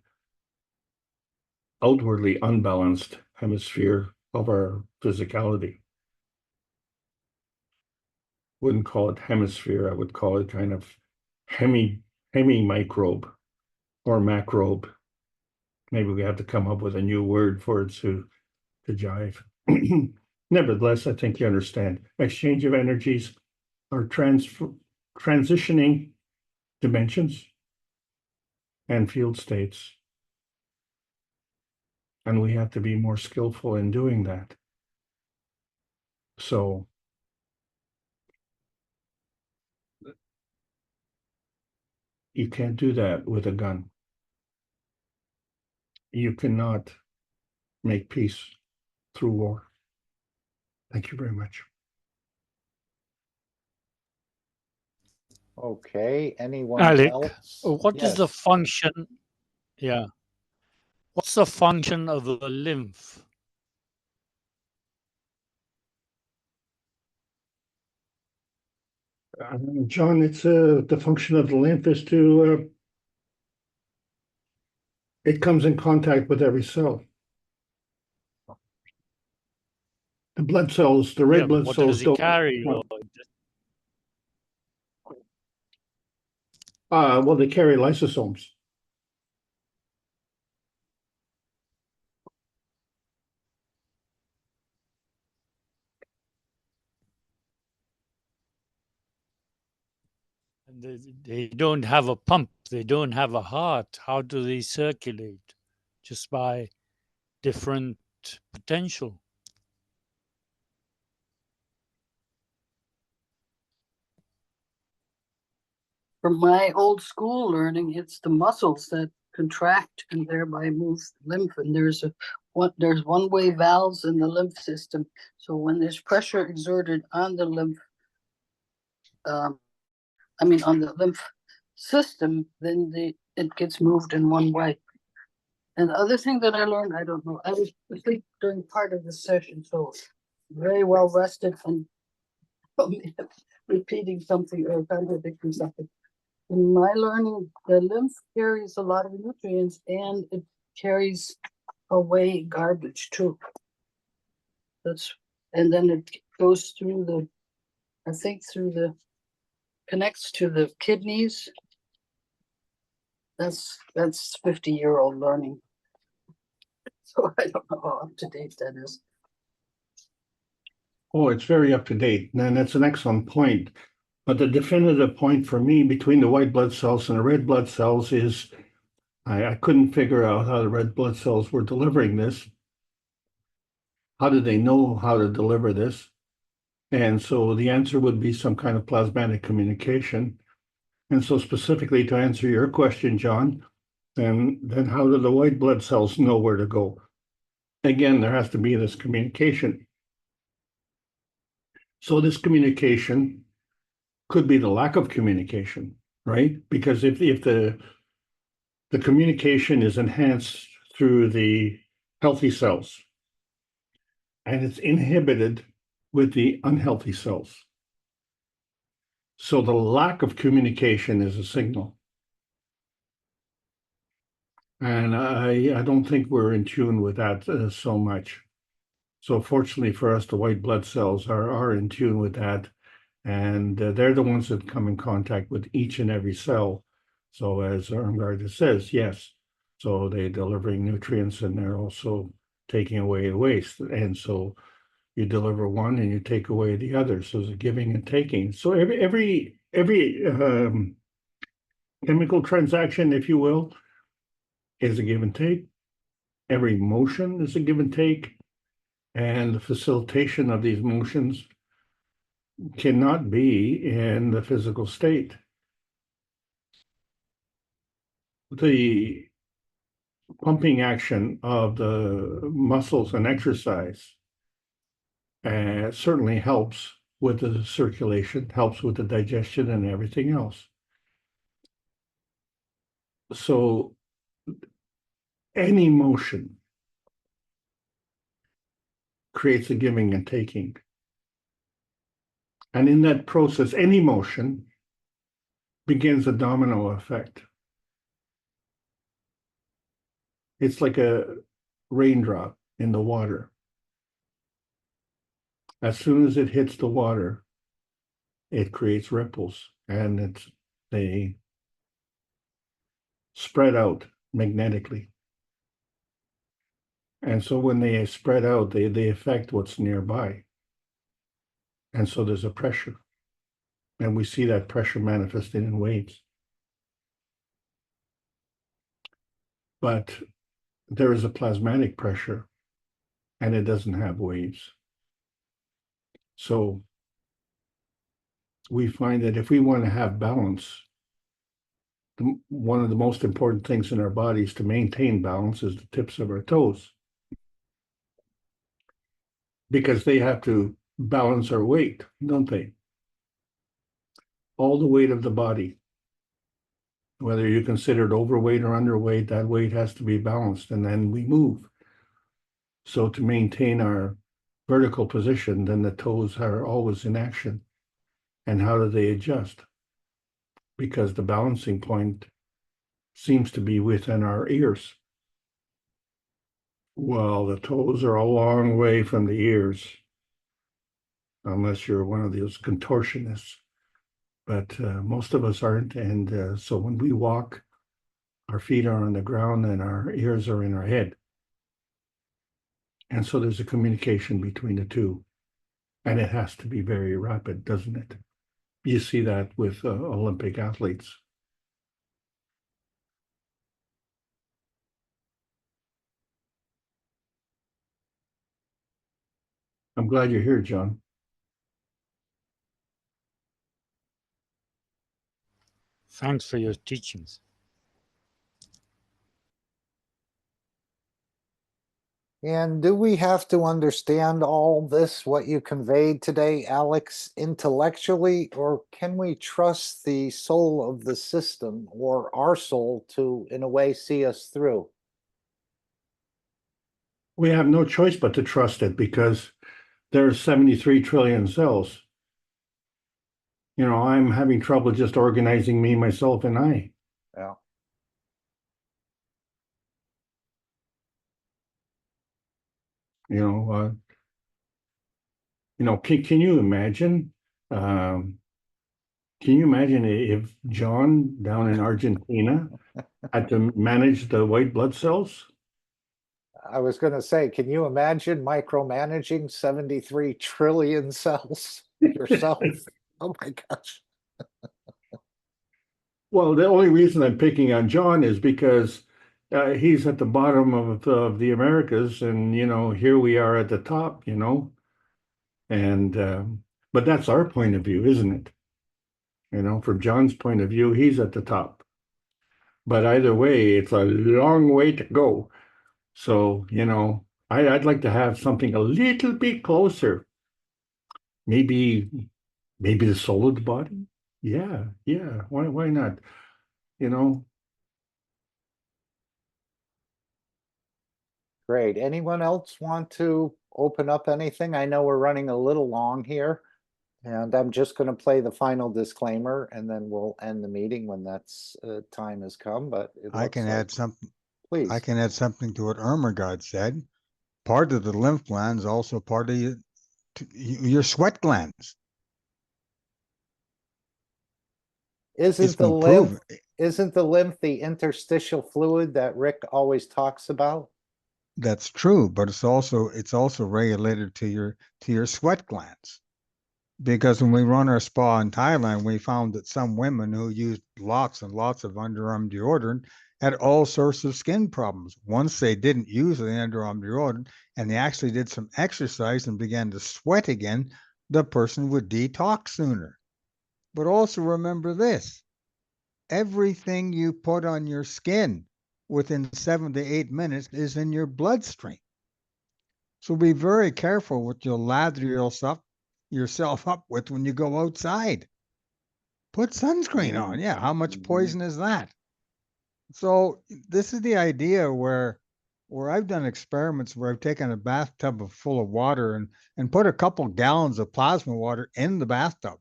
outwardly unbalanced hemisphere of our physicality. Wouldn't call it hemisphere, I would call it kind of hemi-microbe or macrobe. Maybe we have to come up with a new word for it to jive. Nevertheless, I think you understand. Exchange of energies are transitioning dimensions and field states. And we have to be more skillful in doing that. So you can't do that with a gun. You cannot make peace through war. Thank you very much. Okay, anyone Alec, else? what is the Yes. function? Yeah. What's the function of the lymph? John, it's the function of the lymph is to it comes in contact with every cell. The blood cells, the red blood what cells does it don't. carry? Well, they carry lysosomes. They don't have a pump. They don't have a heart. How do they circulate? Just by different potential. From my old school learning, it's the muscles that contract and thereby move lymph. And there's one-way valves in the lymph system. So when there's pressure exerted on the lymph, on the lymph system, then it gets moved in one way. And the other thing that I learned, I don't know, I was asleep during part of the session, so very well rested and repeating something or contradicting something. In my learning, the lymph carries a lot of nutrients and it carries away garbage too. And then it goes through connects to the kidneys. That's 50-year-old learning. So I don't know how up to date that is. Oh, it's very up to date. And that's an excellent point. But the definitive point for me between the white blood cells and the red blood cells is I couldn't figure out how the red blood cells were delivering this. How did they know how to deliver this? And so the answer would be some kind of plasmatic communication. And so specifically to answer your question, John, then how do the white blood cells know where to go? Again, there has to be this communication. So this communication could be the lack of communication, right? Because if the communication is enhanced through the healthy cells and it's inhibited with the unhealthy cells. So the lack of communication is a signal. And I don't think we're in tune with that so much. So fortunately for us, the white blood cells are in tune with that. And they're the ones that come in contact with each and every cell. So as Irmgard says, yes. So they're delivering nutrients and they're also taking away waste. And so you deliver one and you take away the other. So it's a giving and taking. So every chemical transaction, if you will, is a give and take. every motion is a give and take, and the facilitation of these motions cannot be in the physical state. The pumping action of the muscles and exercise certainly helps with the circulation, helps with the digestion and everything else. So any motion creates a giving and taking. And in that process, any motion begins a domino effect. It's like a raindrop in the water. As soon as it hits the water, it creates ripples, and they spread out magnetically. And so when they spread out, they affect what's nearby. And so there's a pressure. And we see that pressure manifested in waves. But there is a plasmatic pressure, and it doesn't have waves. So we find that if we want to have balance, one of the most important things in our bodies to maintain balance is the tips of our toes, because they have to balance our weight, don't they? All the weight of the body, whether you consider it overweight or underweight, that weight has to be balanced, and then we move. So to maintain our vertical position, then the toes are always in action. And how do they adjust? Because the balancing point seems to be within our ears. Well, the toes are a long way from the ears, unless you're one of those contortionists. But most of us aren't. And so when we walk, our feet are on the ground and our ears are in our head. And so there's a communication between the two. And it has to be very rapid, doesn't it? You see that with Olympic athletes. I'm glad you're here, John. Thanks for your teachings. And do we have to understand all this, what you conveyed today, Alex, intellectually, or can we trust the soul of the system or our soul to, in a way, see us through? We have no choice but to trust it, because there's 73 trillion cells. You know, I'm having trouble just organizing me, myself, and I. Yeah. Can you imagine? Can you imagine if John down in Argentina had to manage the white blood cells? I was going to say, can you imagine micromanaging 73 trillion cells yourself? Oh my gosh. Well, the only reason I'm picking on John is because he's at the bottom of the Americas, and here we are at the top. And but that's our point of view, isn't it? From John's point of view, he's at the top. But either way, it's a long way to go. So I'd like to have something a little bit closer. Maybe the soul of the body. Yeah. Why not? Great. Anyone else want to open up anything? I know we're running a little long here, and I'm just going to play the final disclaimer, and then we'll end the meeting when that's time has come. But I can add something. Please. I can add something to what Ermengarde said. Part of the lymph glands, also part of your sweat glands. Isn't the lymph the interstitial fluid that Rick always talks about? That's true, but it's also regulated to your sweat glands. Because when we run our spa in Thailand, we found that some women who used lots and lots of underarm deodorant had all sorts of skin problems. Once they didn't use the underarm deodorant and they actually did some exercise and began to sweat again, the person would detox sooner. But also remember this, everything you put on your skin within 7 to 8 minutes is in your bloodstream. So be very careful what you'll lather yourself up with when you go outside. Put sunscreen on. Yeah, how much poison is that? So this is the idea where I've done experiments where I've taken a bathtub full of water and put a couple gallons of plasma water in the bathtub.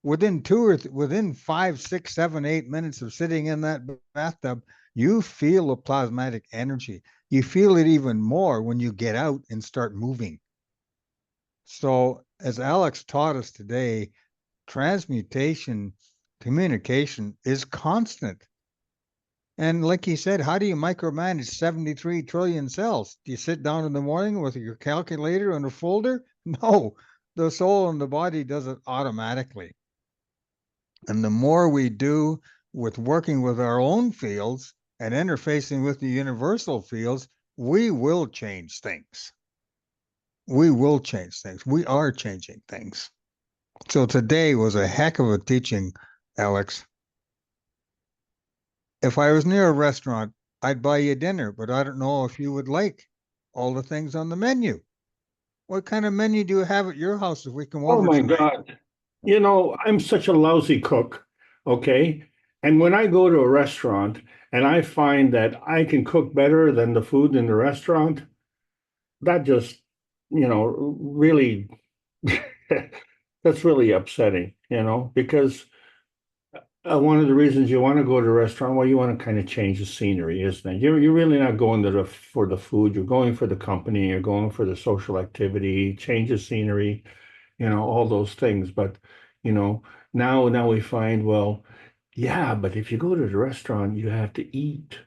Within 5, 6, 7, 8 minutes of sitting in that bathtub, you feel a plasmatic energy. You feel it even more when you get out and start moving. So as Alex taught us today, transmutation communication is constant. And like he said, how do you micromanage 73 trillion cells? Do you sit down in the morning with your calculator and a folder? No, the soul and the body does it automatically. And the more we do with working with our own fields and interfacing with the universal fields, we will change things. We will change things. We are changing things. So today was a heck of a teaching, Alex. If I was near a restaurant, I'd buy you dinner, but I don't know if you would like all the things on the menu. What kind of menu do you have at your house if we come over Oh my tonight? God. You know, I'm such a lousy cook, okay? And when I go to a restaurant and I find that I can cook better than the food in the restaurant, that just, really, that's really upsetting, because one of the reasons you want to go to a restaurant, well, you want to kind of change the scenery, isn't it? You're really not going for the food. You're going for the company. You're going for the social activity, change the scenery, all those things. But, now we find, well, yeah, but if you go to the restaurant, you have to eat.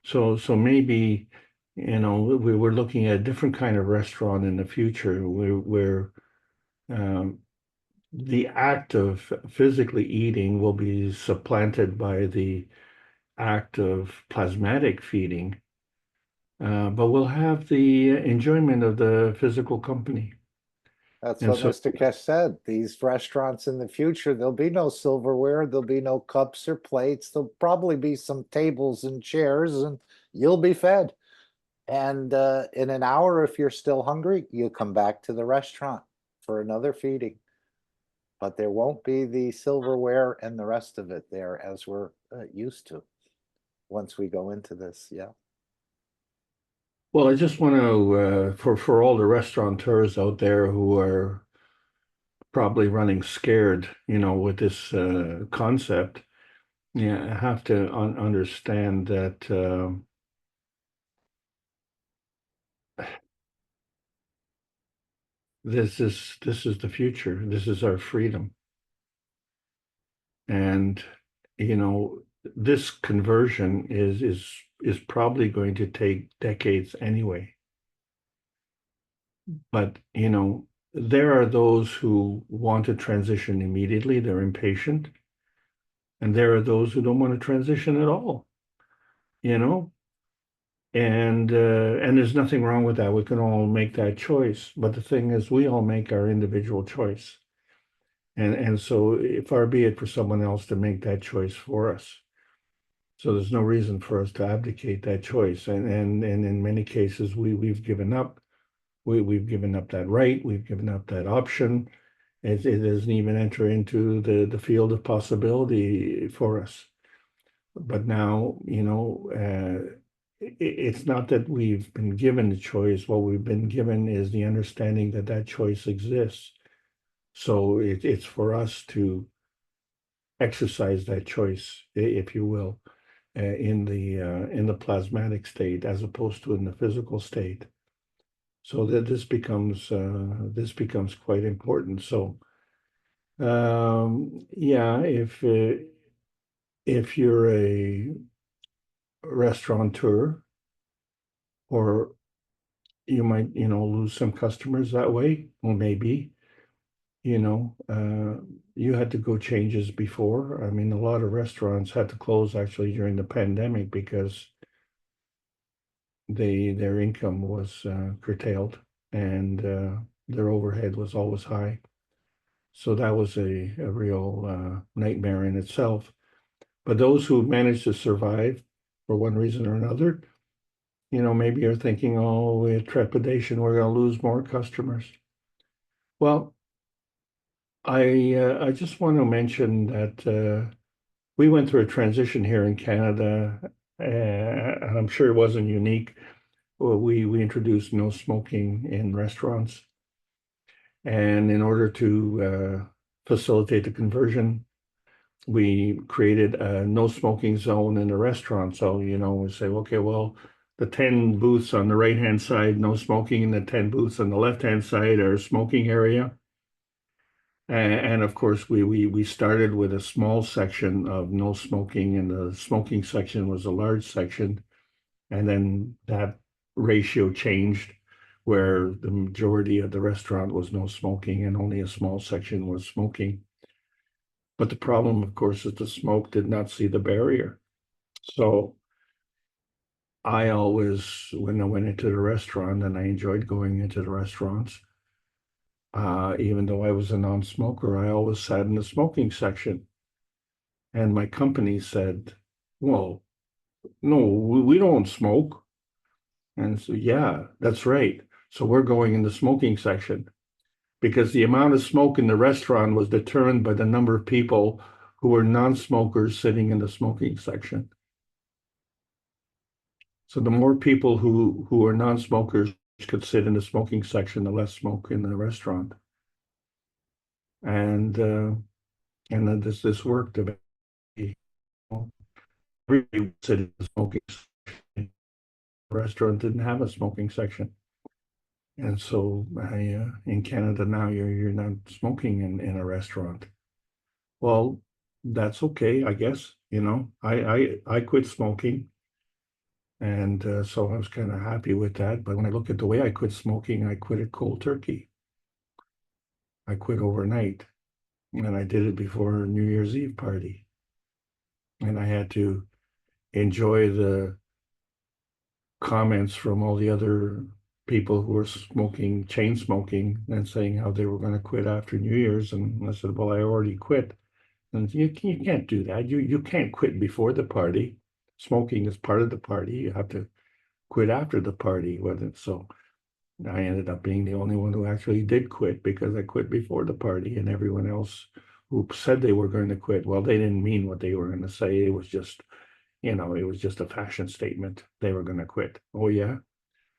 So maybe, we're looking at a different kind of restaurant in the future where the act of physically eating will be supplanted by the act of plasmatic feeding, but we'll have the enjoyment of the physical company. That's And what so, Mr. Kesh said. These restaurants in the future, there'll be no silverware, there'll be no cups or plates. There'll probably be some tables and chairs, and you'll be fed. And in an hour, if you're still hungry, you come back to the restaurant for another feeding. But there won't be the silverware and the rest of it there as we're used to once we go into this. Yeah. well, I just want to, for all the restaurateurs out there who are probably running scared, with this concept, yeah, I have to understand that this is the future. This is our freedom. And, this conversion is probably going to take decades anyway. But, there are those who want to transition immediately, they're impatient. And there are those who don't want to transition at all, and there's nothing wrong with that. We can all make that choice. But the thing is, we all make our individual choice. And so far be it for someone else to make that choice for us. So there's no reason for us to abdicate that choice. And in many cases, we've given up. We've given up that right. We've given up that option. It doesn't even enter into the field of possibility for us. But now, it's not that we've been given the choice. What we've been given is the understanding that that choice exists. So it's for us to exercise that choice, if you will, in the plasmatic state as opposed to in the physical state. So that this becomes quite important. So yeah, if you're a restaurateur, or you might lose some customers that way, well, maybe, you had to go changes before. I mean, a lot of restaurants had to close actually during the pandemic because their income was curtailed and their overhead was always high. So that was a real nightmare in itself. But those who managed to survive for one reason or another, maybe you're thinking, oh, with trepidation, we're going to lose more customers. Well, I just want to mention that we went through a transition here in Canada, and I'm sure it wasn't unique. Well, we introduced no smoking in restaurants, and in order to facilitate the conversion, we created a no smoking zone in the restaurant. So, we say, okay, well, the 10 booths on the right-hand side, no smoking, and the 10 booths on the left-hand side are smoking area. And of course, we started with a small section of no smoking, and the smoking section was a large section. And then that ratio changed where the majority of the restaurant was no smoking and only a small section was smoking. But the problem, of course, is the smoke did not see the barrier. So I always, when I went into the restaurant, and I enjoyed going into the restaurants, even though I was a non-smoker, I always sat in the smoking section. And my company said, well, no, we don't smoke. And so, yeah, that's right. So we're going in the smoking section because the amount of smoke in the restaurant was determined by the number of people who were non-smokers sitting in the smoking section. So the more people who are non-smokers could sit in the smoking section, the less smoke in the restaurant. And then this worked. Everybody would sit in the smoking section. The restaurant didn't have a smoking section. And so in Canada now, you're not smoking in a restaurant. Well, that's okay, I guess. I quit smoking, and so I was kind of happy with that. But when I look at the way I quit smoking, I quit it cold turkey. I quit overnight, and I did it before a New Year's Eve party, and I had to enjoy the comments from all the other people who were smoking, chain smoking, and saying how they were going to quit after New Year's. And I said, well, I already quit. And you can't do that. You can't quit before the party. Smoking is part of the party. You have to quit after the party. So I ended up being the only one who actually did quit because I quit before the party, and everyone else who said they were going to quit, well, they didn't mean what they were going to say. It was just, it was just a fashion statement. They were going to quit. Oh, yeah?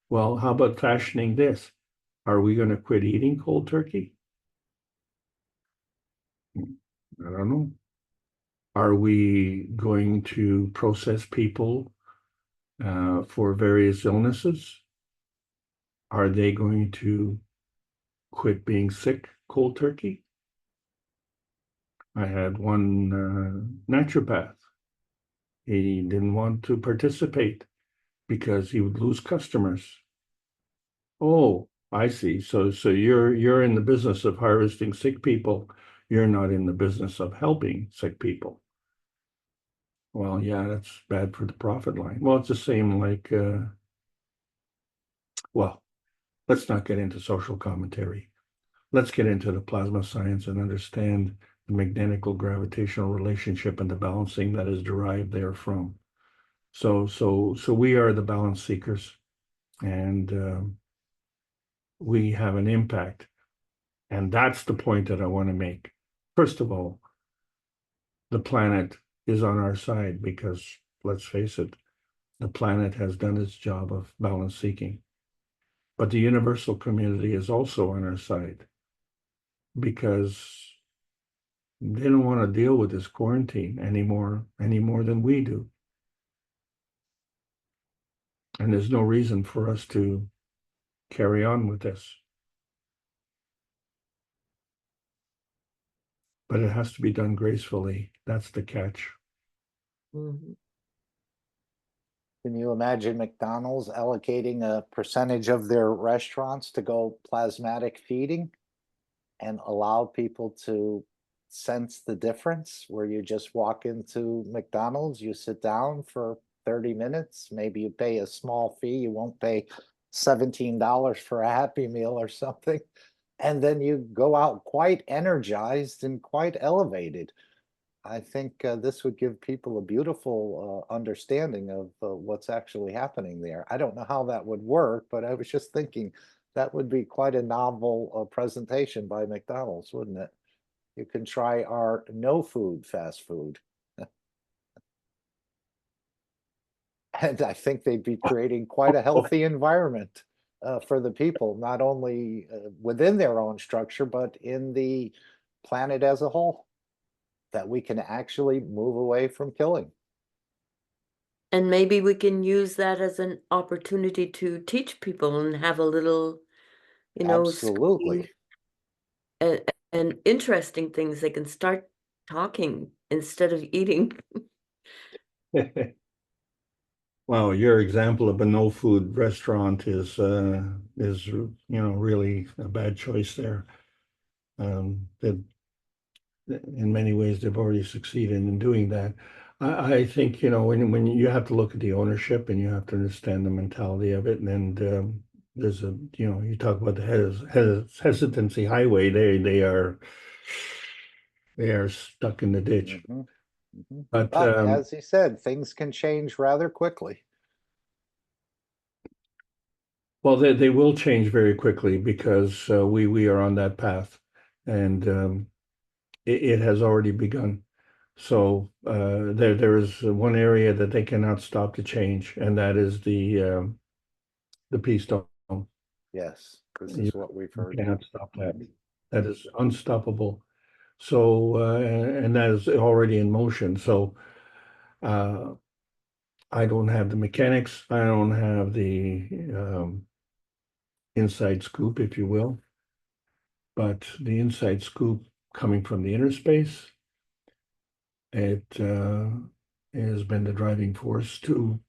Well, how about fashioning this? Are we going to quit eating cold turkey? I don't know. Are we going to process people for various illnesses? Are they going to quit being sick cold turkey? I had one naturopath. He didn't want to participate because he would lose customers. Oh, I see. So you're in the business of harvesting sick people. You're not in the business of helping sick people. Well, yeah, that's bad for the profit line. Well, it's the same like, well, let's not get into social commentary. Let's get into the plasma science and understand the magnetical gravitational relationship and the balancing that is derived therefrom. So we are the balance seekers, and we have an impact. And that's the point that I want to make. First of all, the planet is on our side because, let's face it, the planet has done its job of balance seeking. But the universal community is also on our side because they don't want to deal with this quarantine any more than we do. And there's no reason for us to carry on with this. But it has to be done gracefully. That's the catch. Mhm. Can you imagine McDonald's allocating a percentage of their restaurants to go plasmatic feeding? and allow people to sense the difference, where you just walk into McDonald's, you sit down for 30 minutes, maybe you pay a small fee, you won't pay $17 for a Happy Meal or something, and then you go out quite energized and quite elevated. I think this would give people a beautiful understanding of what's actually happening there. I don't know how that would work, but I was just thinking that would be quite a novel presentation by McDonald's, wouldn't it? You can try our no food fast food. And I think they'd be creating quite a healthy environment for the people, not only within their own structure, but in the planet as a whole, that we can actually move away from killing. And maybe we can use that as an opportunity to teach people and have a little, you know, Absolutely. and interesting things. They can start talking instead of eating. Well, your example of a no food restaurant is really a bad choice there. That in many ways they've already succeeded in doing that. I think when you have to look at the ownership and you have to understand the mentality of it, and there's you talk about the hesitancy highway. They are stuck in the ditch. Mhm, mhm. But as he said, things can change rather quickly. well, they will change very quickly because we are on that path, and it has already begun. So there is one area that they cannot stop the change, and that is the peace dome. Yes, this You is what we've heard. cannot stop that. That is unstoppable. So and that is already in motion. So I don't have the mechanics. I don't have the inside scoop, if you will. But the inside scoop coming from the inner space, it has been the driving force to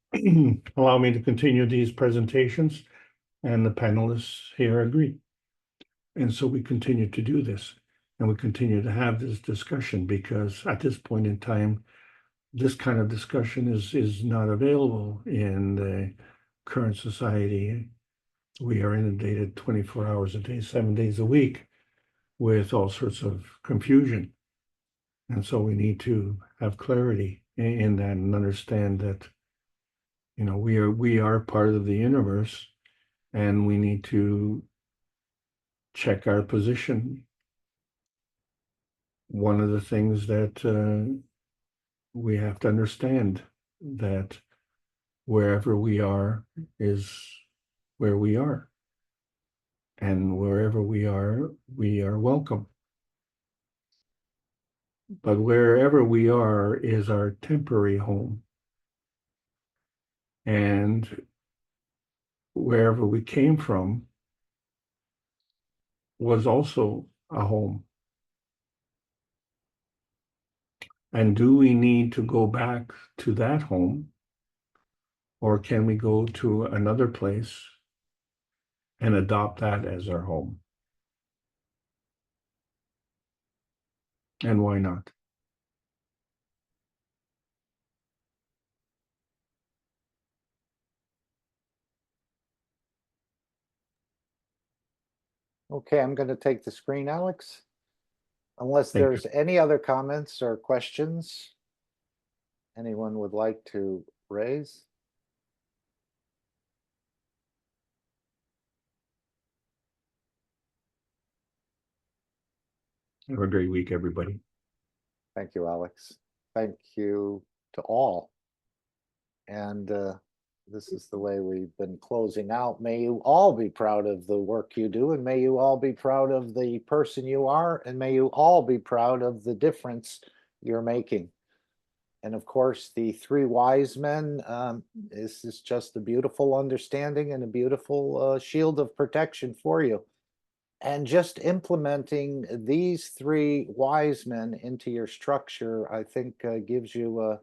allow me to continue these presentations, and the panelists here agree. And so we continue to do this, and we continue to have this discussion, because at this point in time, this kind of discussion is not available in the current society. We are inundated 24 hours a day, 7 days a week with all sorts of confusion. And so we need to have clarity in that and understand that, we are part of the universe, and we need to check our position. One of the things that we have to understand, that wherever we are is where we are. And wherever we are welcome. But wherever we are is our temporary home. And wherever we came from was also a home. And do we need to go back to that home? Or can we go to another place and adopt that as our home? And why not? Okay, I'm going to take the screen, Alex. Unless Thank you. there's any other comments or questions anyone would like to raise. Have a great week, everybody. Thank you, Alex. Thank you to all. And this is the way we've been closing out. May you all be proud of the work you do, and may you all be proud of the person you are, and may you all be proud of the difference you're making. And of course, the three wise men is just a beautiful understanding and a beautiful shield of protection for you. And just implementing these three wise men into your structure, I think gives you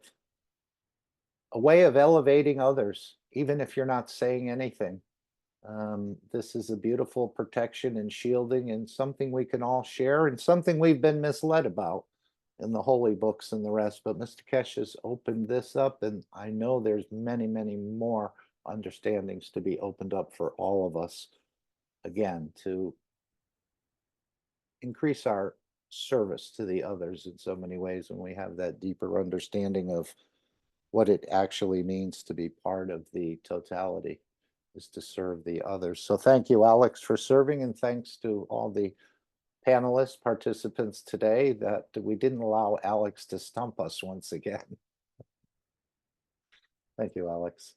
a way of elevating others, even if you're not saying anything. This is a beautiful protection and shielding and something we can all share and something we've been misled about in the holy books and the rest. But Mr. Kesh has opened this up, and I know there's many, many more understandings to be opened up for all of us, again, to increase our service to the others in so many ways when we have that deeper understanding of what it actually means to be part of the totality, is to serve the others. So thank you, Alex, for serving, and thanks to all the panelists, participants today, that we didn't allow Alex to stump us once again. Thank you, Alex.